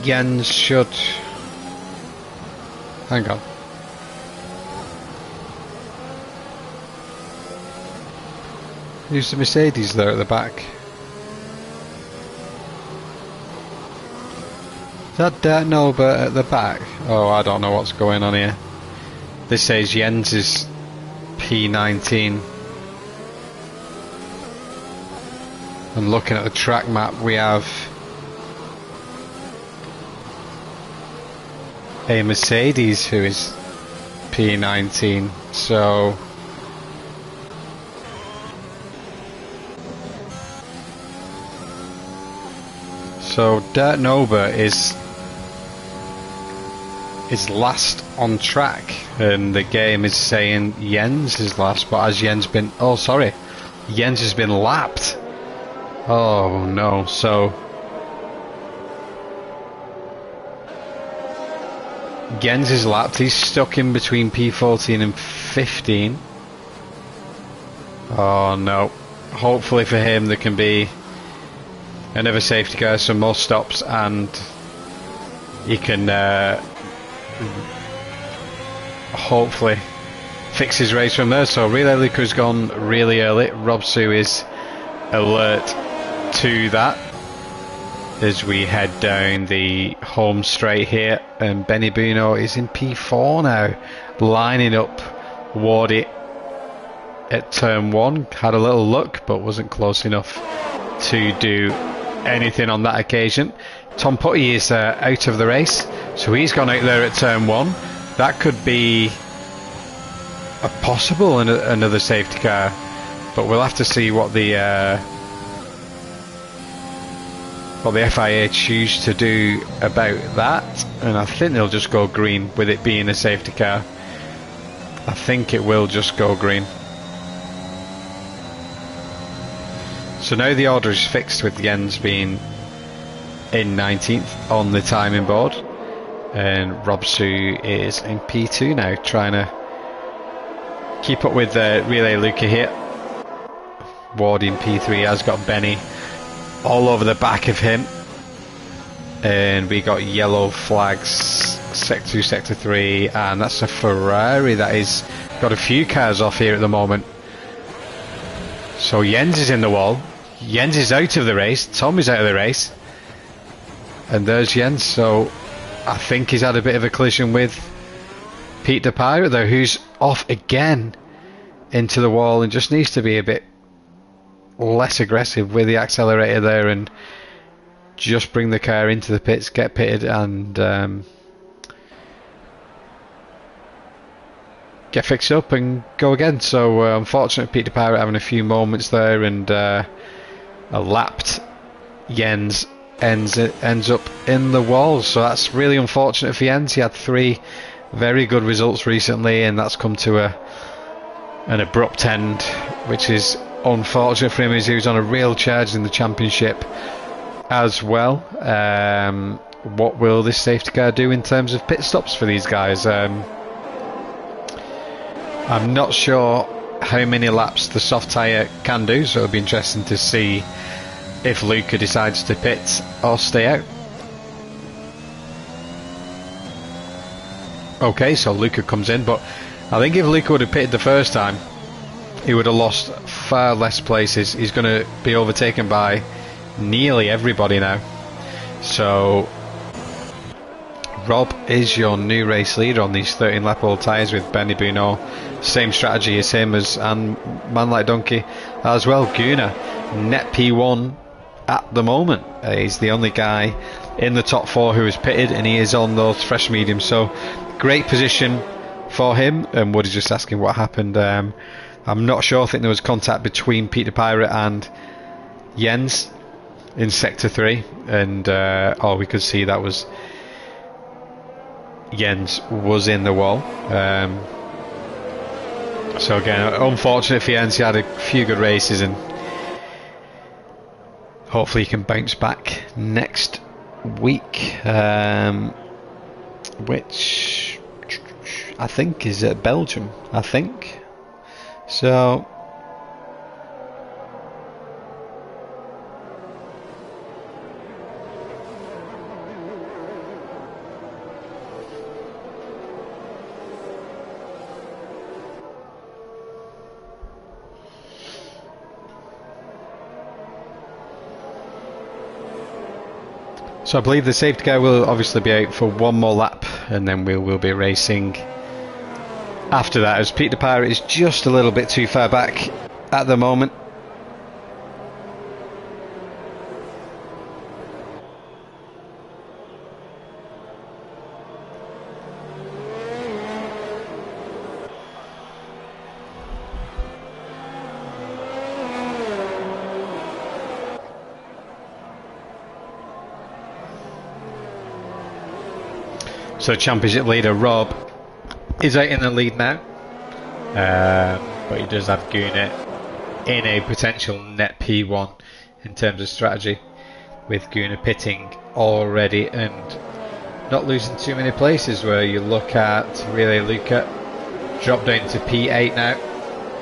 S1: Jens should... Hang on. Who's the Mercedes there at the back? Is that no, but at the back? Oh, I don't know what's going on here. This says Jens is P19. And looking at the track map, we have a Mercedes who is P19. So So Dirt Nova is last on track, and the game is saying Jens is last, but has Jens been... Oh, sorry. Jens has been lapped. Oh, no. So Jens is lapped. He's stuck in between P14 and 15. Oh, no. Hopefully for him there can be another safety car, some more stops, and he can hopefully fix his race from there. So Relay Luca's gone really early. Rob Sue is alert to that as we head down the home straight here, and Benny Buno is in P4 now, lining up Wardy at turn 1. Had a little look but wasn't close enough to do anything on that occasion. Tom Putty is out of the race, so he's gone out there at turn 1. That could be a possible another safety car, but we'll have to see what the FIA choose to do about that. And I think they'll just go green with it being a safety car. I think it will just go green. So now the order is fixed with Jens being in 19th on the timing board, and Rob Sue is in P2 now, trying to keep up with Relay Luca here. Ward in P3 has got Benny all over the back of him, and we got yellow flags, Sector 2, Sector 3, and that's a Ferrari that is got a few cars off here at the moment. So Jens is in the wall. Jens is out of the race. Tom is out of the race. And there's Jens. So I think he's had a bit of a collision with Pete the Pirate there, who's off again into the wall and just needs to be a bit less aggressive with the accelerator there and just bring the car into the pits, get pitted, and get fixed up and go again. So unfortunate Pete the Pirate having a few moments there, and a lapped Jens ends up in the walls. So that's really unfortunate for Jens. He had 3 very good results recently, and that's come to an abrupt end, which is unfortunate for him, as he was on a real charge in the championship as well. What will this safety car do in terms of pit stops for these guys? I'm not sure how many laps the soft tyre can do, so it'll be interesting to see if Luca decides to pit or stay out. Okay, so Luca comes in, but I think if Luca would have pitted the first time, he would have lost far less places. He's going to be overtaken by nearly everybody now. So Rob is your new race leader on these 13 lap old tyres with Benny Buno. Same strategy as him, and Man Like Donkey as well. Guna net P1 at the moment. He's the only guy in the top 4 who is pitted, and he is on those fresh mediums. So great position for him. And Woody's just asking what happened. I'm not sure. I think there was contact between Peter Pirate and Jens in Sector 3, and all we could see that was Jens was in the wall. So again, unfortunate for Jens. He had a few good races, and hopefully he can bounce back next week, which I think is at Belgium, I think. So I believe the safety car will obviously be out for one more lap, and then we will be racing after that, as Pete the Pirate is just a little bit too far back at the moment. So championship leader Rob is out in the lead now, but he does have Gunnar in a potential net P1 in terms of strategy, with Gunnar pitting already and not losing too many places. Where you look at Relay Luca drop down to P8 now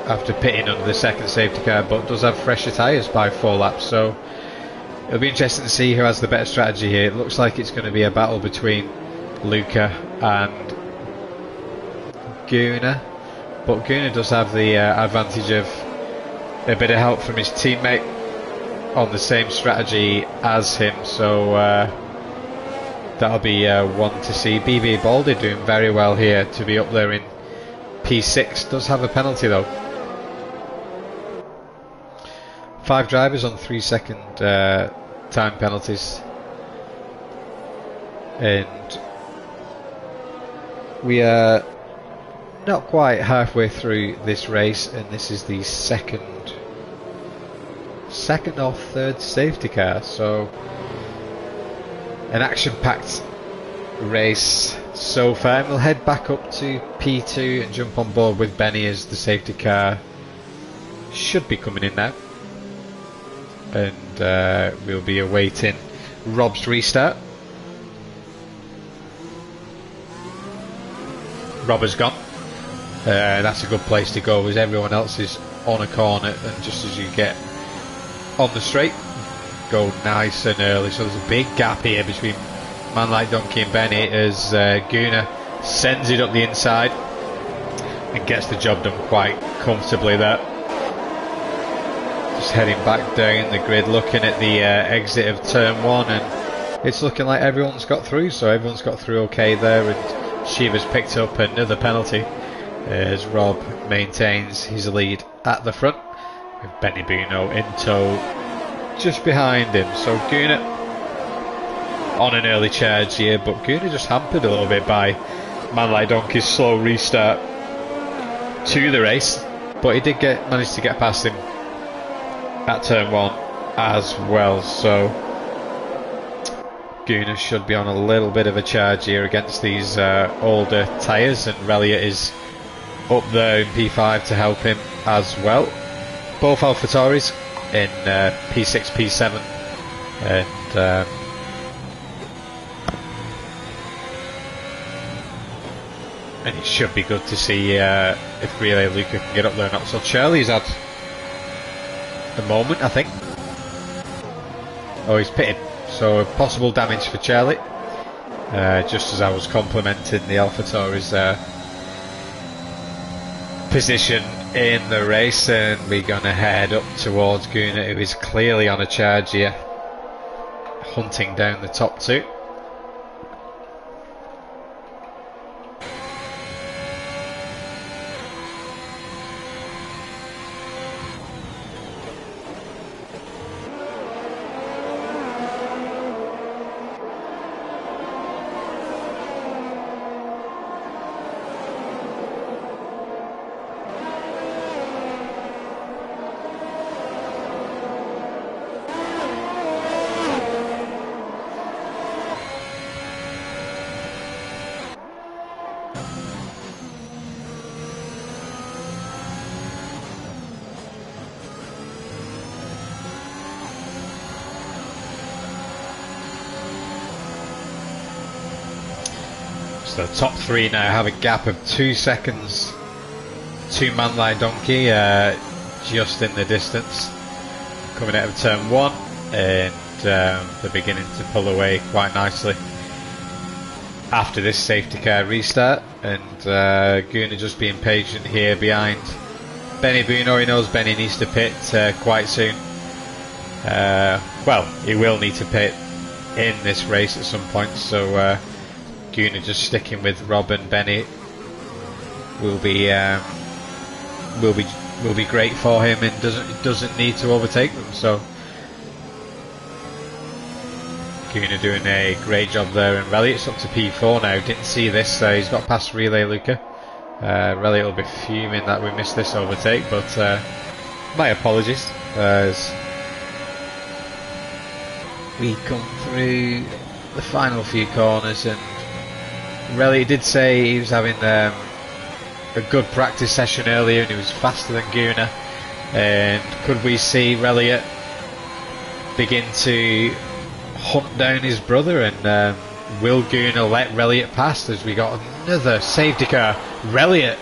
S1: after pitting under the second safety car, but does have fresher tyres by 4 laps, so it'll be interesting to see who has the better strategy here. It looks like it's going to be a battle between Luca and Gunnar, but Gunnar does have the advantage of a bit of help from his teammate on the same strategy as him, so that'll be one to see. BB Baldy doing very well here to be up there in P6. Does have a penalty though. 5 drivers on 3-second time penalties, and we are not quite halfway through this race, and this is the second or third safety car, so an action-packed race so far. And we'll head back up to P2 and jump on board with Benny as the safety car should be coming in now, and we'll be awaiting Rob's restart. Rob has gone. That's a good place to go, as everyone else is on a corner, and just as you get on the straight, go nice and early. So there's a big gap here between Man Like Donkey and Benny as Gunnar sends it up the inside and gets the job done quite comfortably there. Just heading back down the grid, looking at the exit of turn 1, and it's looking like everyone's got through, so everyone's got through okay there, and Shiva's picked up another penalty as Rob maintains his lead at the front, with Benny Buno in tow just behind him. So Gunnar on an early charge here, but Gunnar just hampered a little bit by Man Like Donkey's slow restart to the race, but he did manage to get past him at turn 1 as well. So Gunnar should be on a little bit of a charge here against these older tyres, and Relia is up there in P5 to help him as well. Both AlphaTauris in P6, P7, and it should be good to see if Relay Luca can get up there or not. So Charlie's had a moment, I think. Oh, he's pitted, so possible damage for Charlie, just as I was complimenting the AlphaTauri's position in the race. And we're going to head up towards Gunnar, who is clearly on a charge here, hunting down the top 2. So the top 3 now have a gap of 2 seconds to Man Like Donkey, just in the distance, coming out of turn 1, and they're beginning to pull away quite nicely after this safety car restart. And Gunnar just being patient here behind Benny Buno. He knows Benny needs to pit quite soon. Well, he will need to pit in this race at some point, so Gunnar just sticking with Rob and Benny will be great for him, and doesn't need to overtake them. So Gunnar doing a great job there, and Relliot's up to P4 now. Didn't see this, he's got past Relay Luca. Relliot will be fuming that we missed this overtake, but my apologies as we come through the final few corners, and Relly did say he was having a good practice session earlier and he was faster than Gunnar. And could we see Relliot begin to hunt down his brother, and will Gunnar let Relliot pass as we got another safety car? Relliot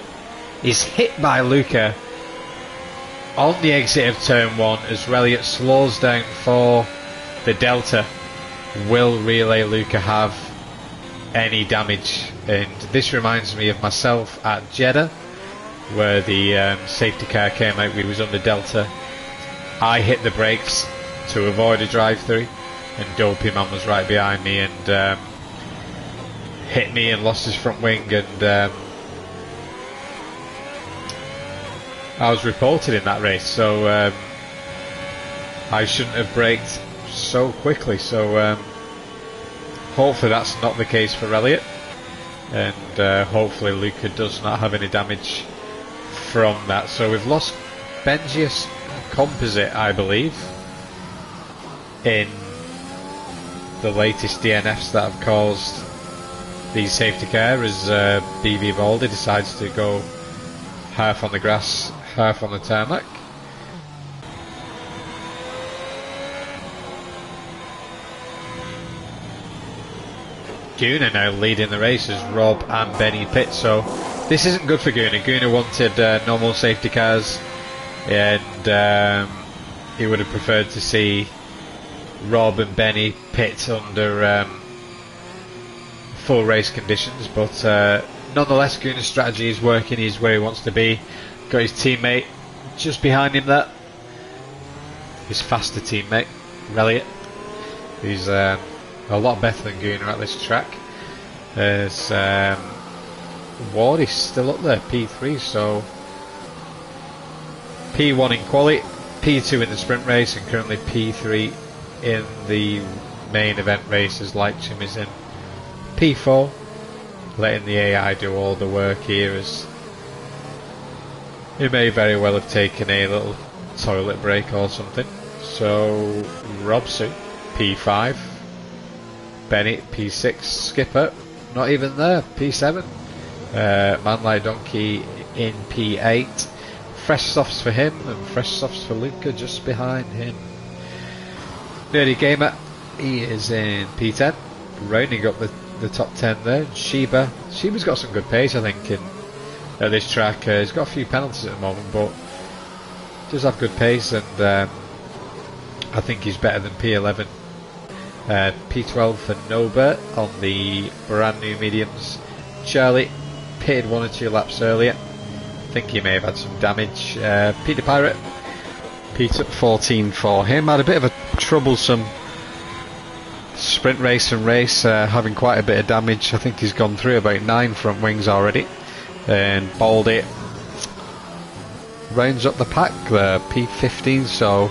S1: is hit by Luca on the exit of turn 1 as Relliot slows down for the Delta. Will Relay Luca have any damage? And this reminds me of myself at Jeddah, where the safety car came out. We was under Delta. I hit the brakes to avoid a drive-through, and Dopey Man was right behind me and hit me and lost his front wing, and I was reported in that race, so I shouldn't have braked so quickly. So hopefully that's not the case for Elliot, and hopefully Luca does not have any damage from that. So we've lost Benjius Composite, I believe, in the latest DNFs that have caused the safety car, as BB Baldy decides to go half on the grass, half on the tarmac. Gunnar now leading the race as Rob and Benny pit, so this isn't good for Gunnar. Gunnar wanted normal safety cars, and he would have preferred to see Rob and Benny pit under full race conditions, but nonetheless Gunnar's strategy is working. He's where he wants to be. Got his teammate just behind him there, his faster teammate Relliot, who's a lot better than Gunnar at this track. There's Ward is still up there, P3, so P1 in quali, P2 in the sprint race, and currently P3 in the main event races. Lightshim is in P4, letting the AI do all the work here, as he may very well have taken a little toilet break or something. So Robson P5, Bennett P6, Skipper not even there, P7, Man Like Donkey in P8, fresh softs for him and fresh softs for Luca just behind him. Nerdy Gamer, he is in P10, rounding up the top 10 there. Sheba's got some good pace, I think, at this track. He's got a few penalties at the moment, but does have good pace, and I think he's better than P11. P12 for Noba on the brand new mediums. Charlie pitted 1 or 2 laps earlier. I think he may have had some damage. Peter Pirate, P14 for him. Had a bit of a troublesome sprint race and race, having quite a bit of damage. I think he's gone through about 9 front wings already. And Baldy rounds up the pack there, P15. So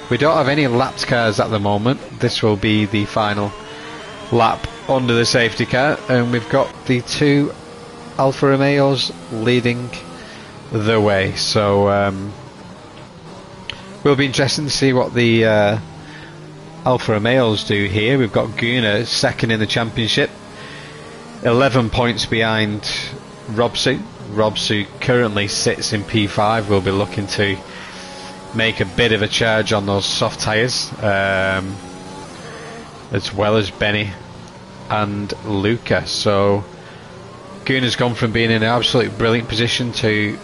S1: we don't have any lapped cars at the moment. This will be the final lap under the safety car, and we've got the 2 Alfa Romeos leading the way. So will be interesting to see what the Alfa Romeos do here. We've got Gunnar second in the championship, 11 points behind Robsu. Robsu currently sits in P5. We'll be looking to make a bit of a charge on those soft tyres, as well as Benny and Luca. So Gunnar's gone from being in an absolutely brilliant position to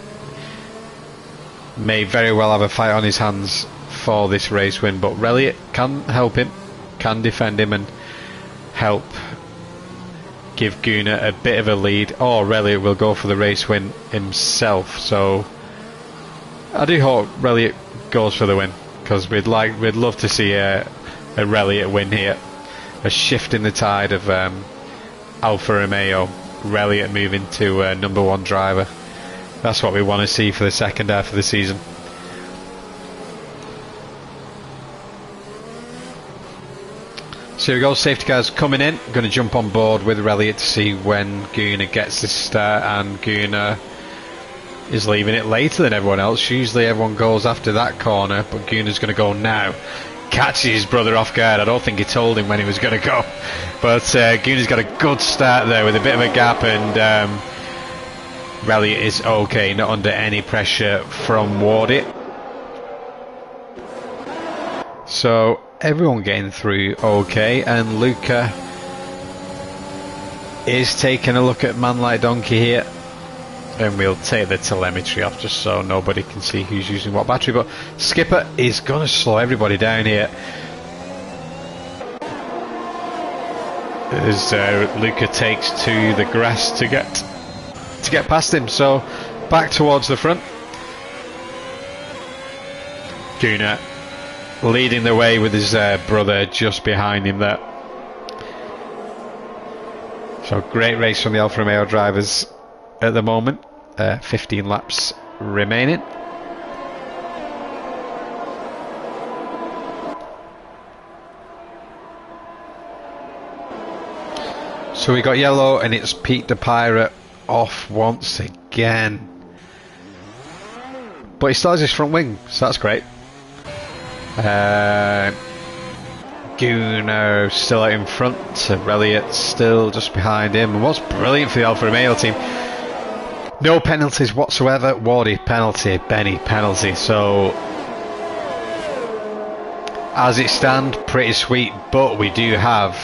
S1: may very well have a fight on his hands for this race win, but Relliot can help him, can defend him and help give Gunnar a bit of a lead, or Relliot will go for the race win himself. So I do hope Relliot goes for the win, because we'd love to see a Relliot win here, a shift in the tide of Alfa Romeo, Relliot moving to #1 driver. That's what we want to see for the second half of the season. So here we go, safety cars coming in. Going to jump on board with Relliot to see when Gunnar gets this start, and Gunnar is leaving it later than everyone else. Usually everyone goes after that corner, but Gunnar's going to go now. catches his brother off guard. I don't think he told him when he was going to go. But Gooner's got a good start there with a bit of a gap, and Rally is okay, not under any pressure from Wardy. So everyone getting through okay, and Luca is taking a look at Man Like Donkey here. And we'll take the telemetry off just so nobody can see who's using what battery. But Skipper is going to slow everybody down here as Luca takes to the grass to get past him. So back towards the front. Gunnar leading the way with his brother just behind him there. So great race from the Alfa Romeo drivers at the moment. 15 laps remaining. So we got yellow, and it's Pete the Pirate off once again. But he still has his front wing, so that's great. Gunnar still out in front, Elliott still just behind him. And what's brilliant for the Alfa Romeo team, no penalties whatsoever. Wardy penalty, Benny penalty. So as it stands, pretty sweet. But we do have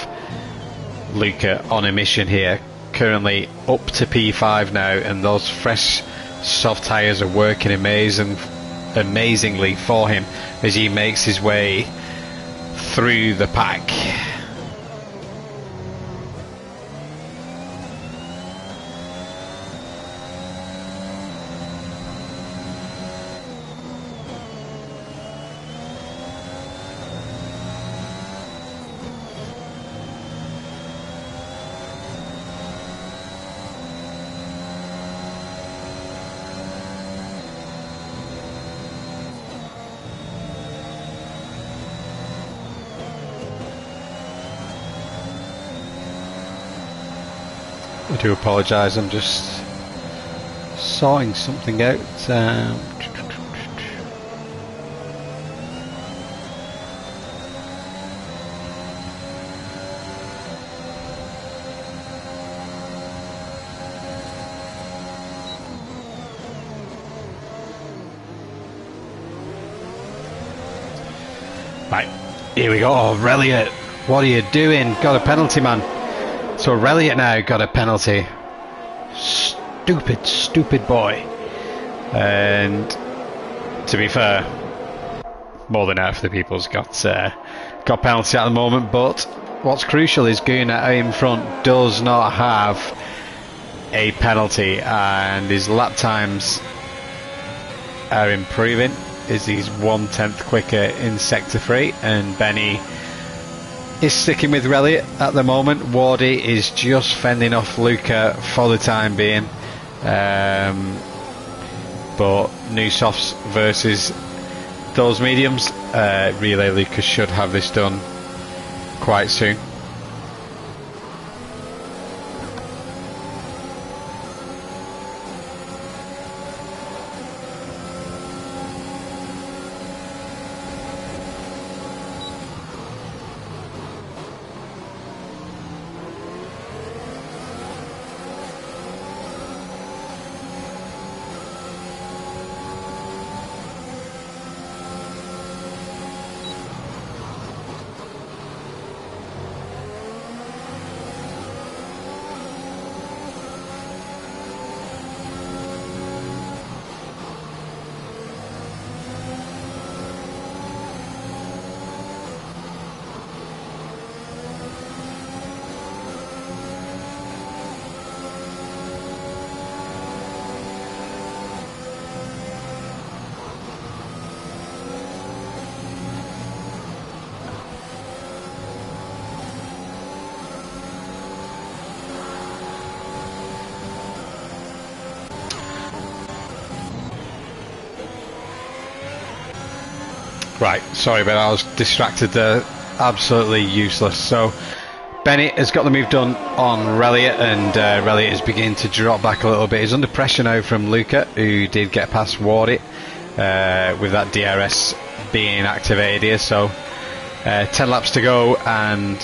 S1: Luca on a mission here, currently up to P5 now, and those fresh soft tyres are working amazingly for him as he makes his way through the pack. I do apologise, I'm just sorting something out. Right, here we go. Oh, Elliott, what are you doing? Got a penalty, man. So Elliott now got a penalty. Stupid boy. And to be fair, more than half the people's got penalty at the moment. But what's crucial is Gunnar out in front does not have a penalty, and his lap times are improving as he's 1/10 quicker in sector 3, and Benny is sticking with Elliott at the moment. Wardy is just fending off Luca for the time being. But new softs versus those mediums. Relay Luca should have this done quite soon. Right, sorry, but I was distracted there. Absolutely useless. So Bennett has got the move done on Elliott, and Elliott is beginning to drop back a little bit. He's under pressure now from Luca, who did get past Wardy with that DRS being activated here. So 10 laps to go, and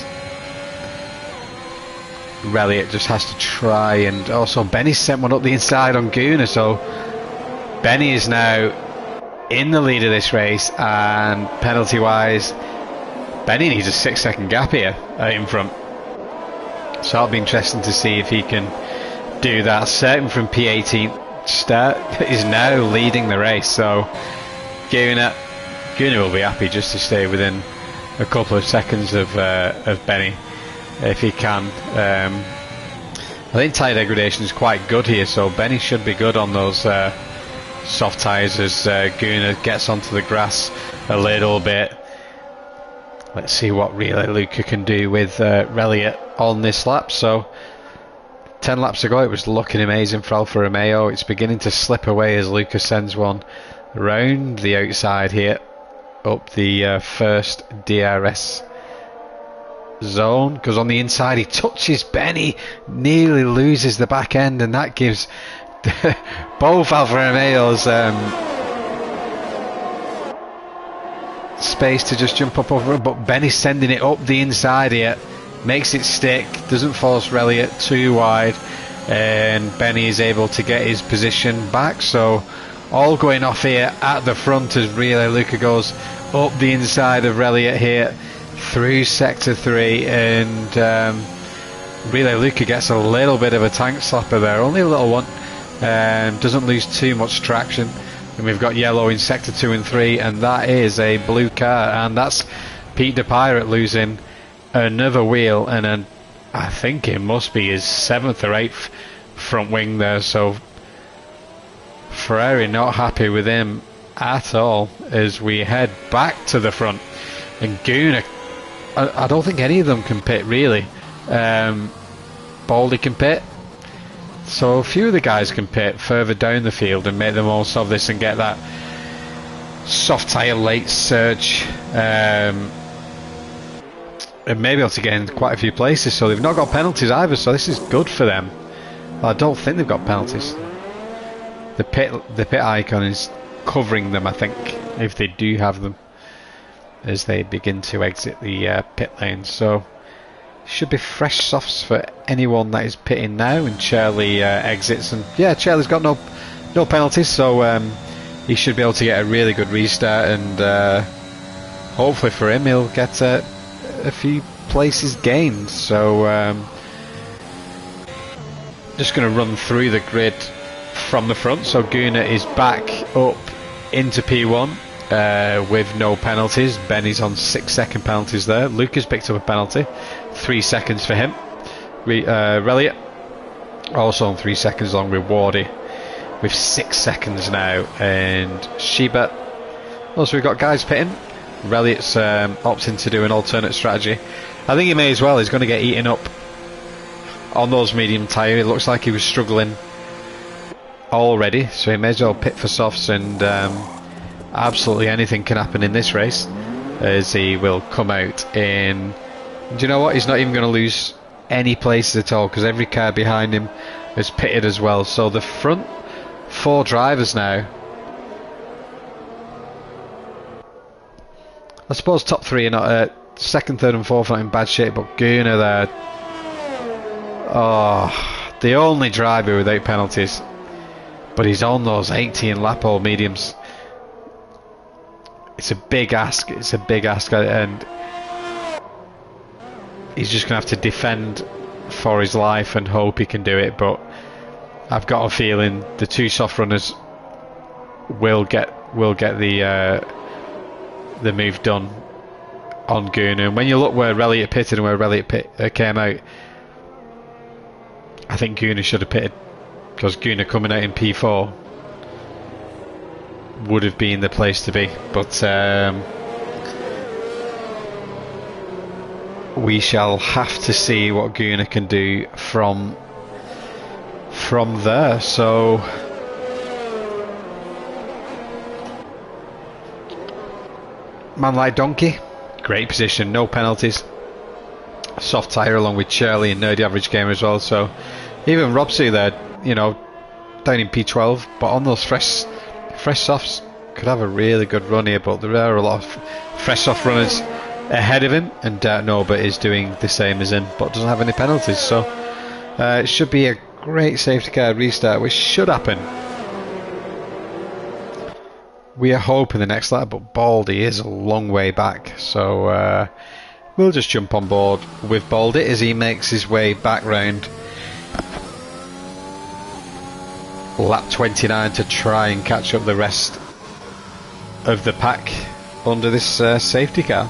S1: Elliott just has to try, and also Benny sent one up the inside on Gunnar, so Benny is now in the lead of this race, and penalty wise Benny needs a 6-second gap here in front, so it'll be interesting to see if he can do that. Certain from P18 start is now leading the race, so Gunnar will be happy just to stay within a couple of seconds of Benny if he can. I think tyre degradation is quite good here, so Benny should be good on those soft tyres as Gunnar gets onto the grass a little bit. Let's see what really Luca can do with Elliott on this lap. So 10 laps ago it was looking amazing for Alfa Romeo. It's beginning to slip away as Luca sends one around the outside here up the first DRS zone, because on the inside he touches Benny, nearly loses the back end, and that gives both Alfa Romeos space to just jump up over him, but Benny's sending it up the inside here, makes it stick, doesn't force Elliott too wide, and Benny is able to get his position back. So all going off here at the front as really Luca goes up the inside of Elliott here through sector 3, and really Luca gets a little bit of a tank slapper there, only a little one, doesn't lose too much traction. And we've got yellow in sector 2 and 3, and that is a blue car, and that's Pete the Pirate losing another wheel, and then I think it must be his 7th or 8th front wing there. So Ferrari not happy with him at all as we head back to the front, and Gunnar, I don't think any of them can pit really. Baldy can pit, so a few of the guys can pit further down the field and make the most of this and get that soft tyre late surge, and maybe able to get in quite a few places. So they've not got penalties either, so this is good for them. Well, I don't think they've got penalties. The pit icon is covering them, I think, if they do have them, as they begin to exit the pit lane. So should be fresh softs for anyone that is pitting now, and Charlie exits, and yeah, Charlie's got no penalties, so he should be able to get a really good restart, and hopefully for him he'll get a few places gained. So just going to run through the grid from the front. So Gunnar is back up into P1 with no penalties. Benny's on 6-second penalties there. Lucas picked up a penalty, 3 seconds for him. Elliott also on 3 seconds along with Wardy with 6 seconds now, and Shiba. Also we've got guys pitting. Elliott's opting to do an alternate strategy. I think he may as well. He's going to get eaten up on those medium tyre. It looks like he was struggling already, so he may as well pit for softs, and absolutely anything can happen in this race as he will come out in, do you know what, he's not even going to lose any places at all because every car behind him is pitted as well. So the front 4 drivers now, I suppose top 3 are not, 2nd, 3rd and 4th are not in bad shape, but Gunnar there, oh, the only driver without penalties, but he's on those 18 lap old mediums. It's a big ask, and he's just going to have to defend for his life and hope he can do it. But I've got a feeling the 2 soft runners will get the move done on Gunnar. And when you look where Elliott pitted and where Elliott came out, I think Gunnar should have pitted, because Gunnar coming out in P4 would have been the place to be. But we shall have to see what Gunnar can do from there. So man like Donkey, great position, no penalties, soft tyre along with Shirley and Nerdy Average Gamer as well. So even Robsy there, you know, down in P12, but on those fresh softs could have a really good run here. But there are a lot of fresh soft runners ahead of him, and Norbert is doing the same as him, but doesn't have any penalties. So it should be a great safety car restart, which should happen. We are hoping the next lap, but Baldy is a long way back, so we'll just jump on board with Baldy as he makes his way back round lap 29 to try and catch up the rest of the pack under this safety car.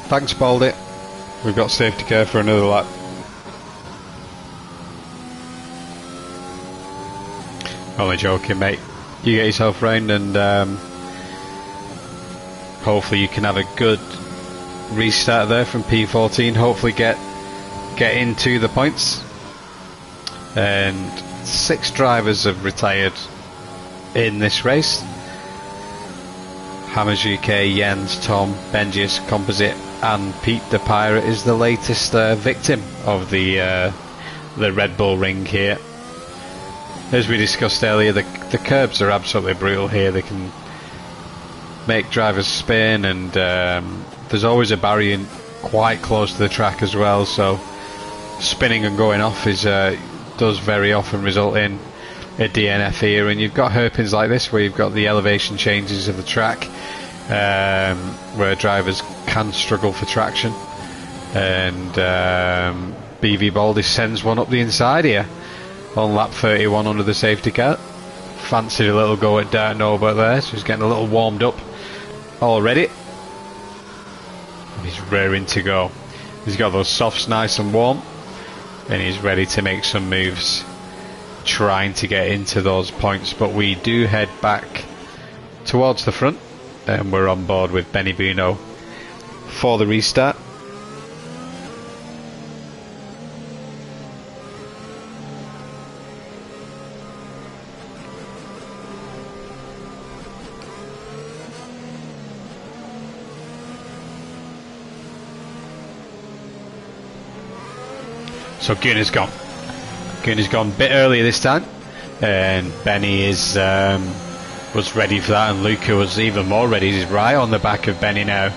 S1: Thanks, Baldy. We've got safety car for another lap. Only joking, mate. You get yourself round and hopefully you can have a good restart there from P14. Hopefully get into the points. And 6 drivers have retired in this race. Hammers UK, Jens, Tom, Benjius, Composite, and Pete the Pirate is the latest victim of the Red Bull Ring here. As we discussed earlier, the curbs are absolutely brutal here. They can make drivers spin, and there's always a barrier quite close to the track as well. So spinning and going off does very often result in a DNF here. And you've got hairpins like this where you've got the elevation changes of the track, where drivers can struggle for traction, and BV Baldy sends one up the inside here on lap 31 under the safety car. Fancied a little go at Dark Norbert there, so he's getting a little warmed up already. He's raring to go. He's got those softs nice and warm, and he's ready to make some moves trying to get into those points. But we do head back towards the front, and we're on board with Benny Buno for the restart. So Gunner's gone. Gunner's gone a bit earlier this time, and Benny was ready for that, and Luca was even more ready. He's right on the back of Benny now,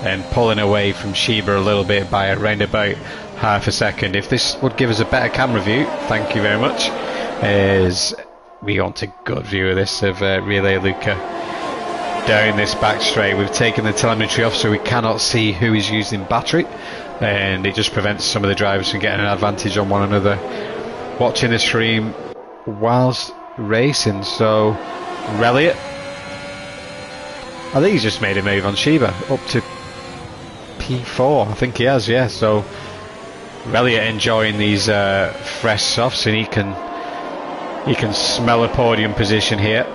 S1: and pulling away from Sheba a little bit by around about half a second. If this would give us a better camera view, thank you very much, as we want a good view of this, of Relay Luca down this back straight. We've taken the telemetry off so we cannot see who is using battery, and it just prevents some of the drivers from getting an advantage on one another watching the stream whilst racing. So Reliot, I think he's just made a move on Sheba up to P4. I think he has, yeah. So Reliot enjoying these fresh softs, and he can smell a podium position here.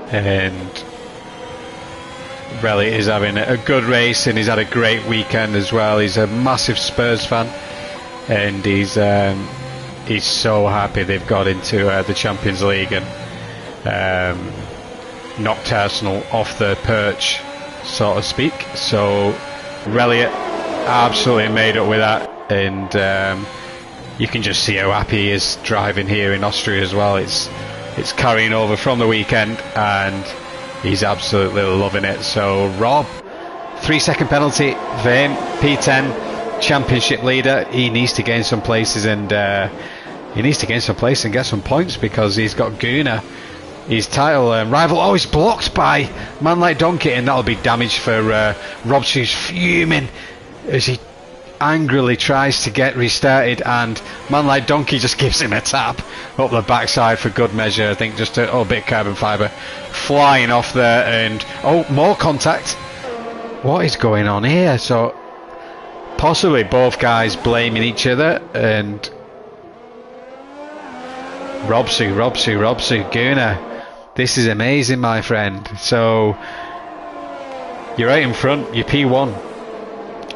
S1: And Reliot is having a good race, and he's had a great weekend as well. He's a massive Spurs fan, and he's so happy they've got into the Champions League and knocked Arsenal off the perch, so to speak. So Reliot absolutely made up with that, and you can just see how happy he is driving here in Austria as well. It's carrying over from the weekend, and he's absolutely loving it. So Rob, 3-second penalty for him. P10 championship leader. He needs to gain some places, and get some points, because he's got Guna his title rival. Oh, he's blocked by man like Donkey, and that'll be damage for Robs, who's fuming as he angrily tries to get restarted, and man like Donkey just gives him a tap up the backside for good measure. I think just a bit of carbon fibre flying off there, and more contact. What is going on here? So possibly both guys blaming each other, and Robsu, Gunnar, this is amazing, my friend. So you're out in front, you're P1,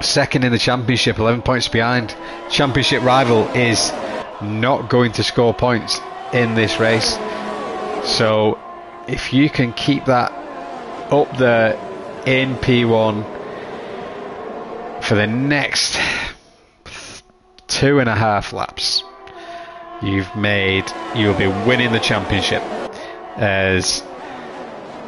S1: second in the championship, 11 points behind. Championship rival is not going to score points in this race, so if you can keep that up there in P1 for the next 2.5 laps, you'll be winning the championship, as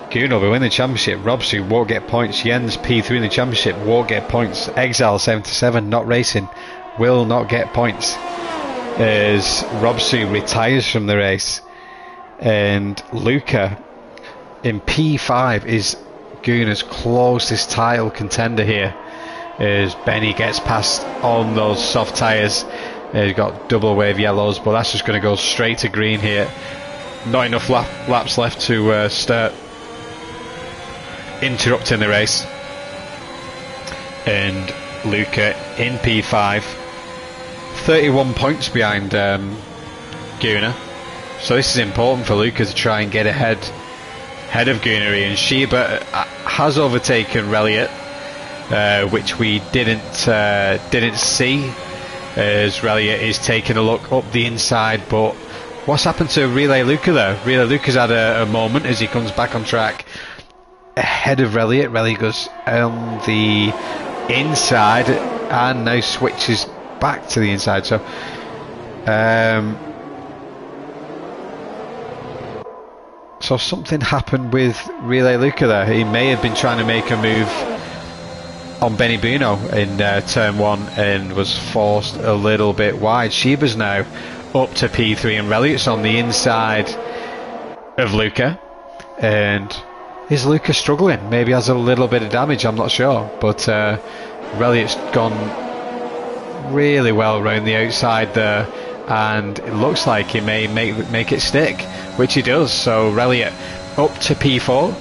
S1: Gunnar will be winning the championship. Robsu won't get points. Jens, P3 in the championship, won't get points. Exile 77, not racing, will not get points, as Robsu retires from the race. And Luca in P5 is Gunnar's closest title contender here, as Benny gets past on those soft tyres. He's got double wave yellows, but that's just going to go straight to green here. Not enough laps left to start interrupting the race. And Luca in P5, 31 points behind Gunnar. So this is important for Luca to try and get ahead of Gunnar. And Sheba has overtaken Reliot, which we didn't see, as Reliot is taking a look up the inside. But what's happened to Relay Luca there? Relay Luca's had a moment as he comes back on track ahead of Reliot. Reliot goes on the inside and now switches back to the inside. So something happened with Relay Luca there. He may have been trying to make a move on Benny Buno in turn 1 and was forced a little bit wide. Sheba's now up to P3 and Reliot's on the inside of Luca. And is Luca struggling? Maybe has a little bit of damage, I'm not sure. But Reliot's gone really well around the outside there, and it looks like he may make it stick, which he does. So Reliot up to P4,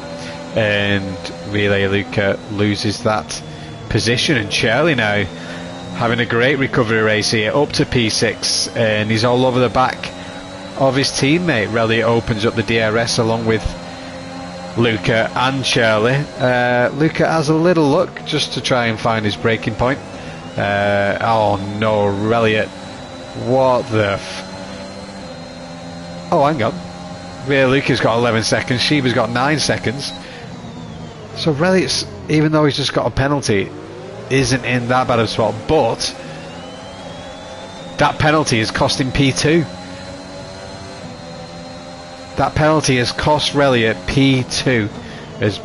S1: and Relay Luca loses that position. And Charlie now having a great recovery race here, up to P6, and he's all over the back of his teammate. Reliot opens up the DRS along with Luca and Charlie. Luca has a little look just to try and find his breaking point. Oh no, Reliot, what the oh, hang on, Luca's got 11 seconds, Sheba's got 9 seconds. So Reliot's, even though he's just got a penalty, isn't in that bad of a spot, but that penalty is costing P2. That penalty has cost Reliot P2 as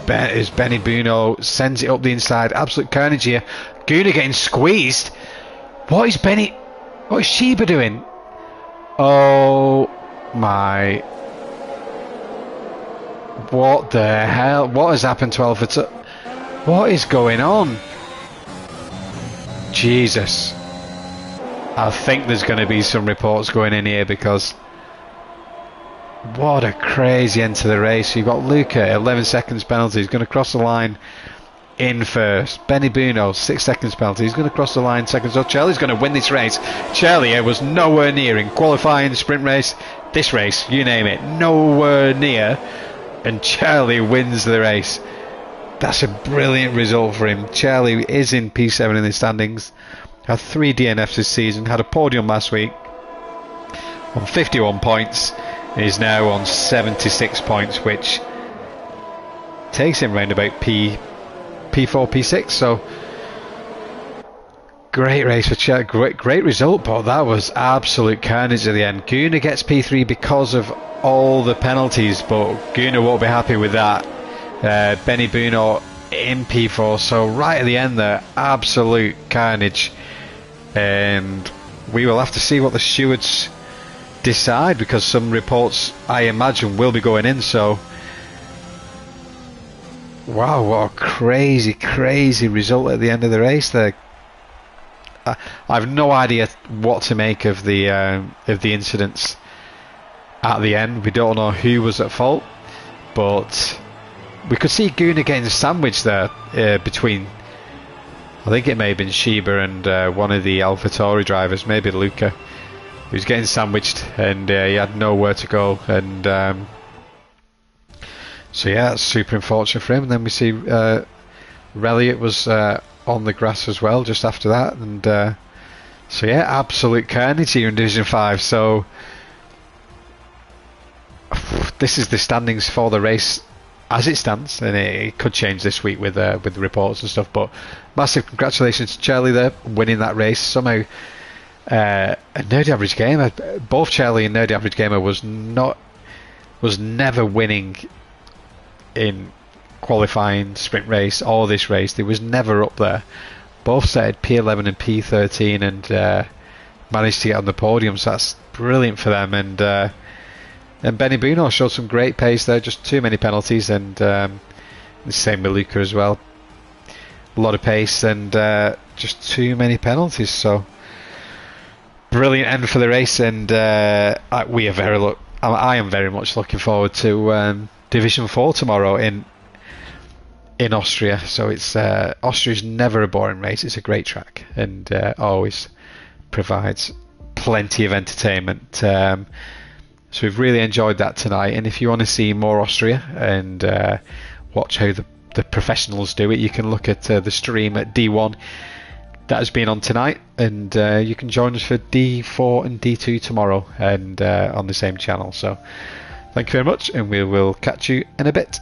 S1: Benny Buno sends it up the inside. Absolute carnage here. Gunnar getting squeezed. What is Sheba doing? Oh my, what the hell? What has happened to Alpha? What is going on? Jesus, I think there's going to be some reports going in here, because what a crazy end to the race. You've got Luca, 11 seconds penalty, he's going to cross the line in first. Benny Buno, 6 seconds penalty, he's going to cross the line second. So Charlie's going to win this race. Charlie was nowhere near in qualifying, sprint race, this race, you name it, nowhere near, and Charlie wins the race. That's a brilliant result for him. Charlie is in P7 in the standings, had 3 DNFs this season, had a podium last week on 51 points, is now on 76 points, which takes him round about P4, P6. So great race for Charlie, great result, but that was absolute carnage at the end. Gunnar gets P3 because of all the penalties, but Gunnar won't be happy with that. Benny Buno in P4, so right at the end there, absolute carnage, and we will have to see what the stewards decide, because some reports I imagine will be going in. So wow, what a crazy result at the end of the race there. I have no idea what to make of the incidents at the end. We don't know who was at fault, but we could see Gunnar getting sandwiched there between, I think it may have been Shiba and one of the AlphaTauri drivers, maybe Luca. He was getting sandwiched and he had nowhere to go, and so yeah, it's super unfortunate for him. And then we see Elliott was on the grass as well just after that, and so yeah, absolute carnage here in Division 5. So this is the standings for the race as it stands, and it could change this week with the reports and stuff. But massive congratulations to Charlie there, winning that race. Somehow a Nerdy Average Gamer, both Charlie and Nerdy Average Gamer was never winning in qualifying, sprint race, or this race. They was never up there. Both started P11 and P13 and managed to get on the podium, so that's brilliant for them. And Benny Buno showed some great pace there, just too many penalties, and the same with Luca as well. A lot of pace and just too many penalties. So brilliant end for the race, and I am very much looking forward to Division 4 tomorrow in Austria. So it's Austria's never a boring race. It's a great track and always provides plenty of entertainment. So we've really enjoyed that tonight, and if you want to see more Austria and watch how the professionals do it, you can look at the stream at D1 that has been on tonight, and you can join us for D4 and D2 tomorrow, and on the same channel. So thank you very much, and we will catch you in a bit.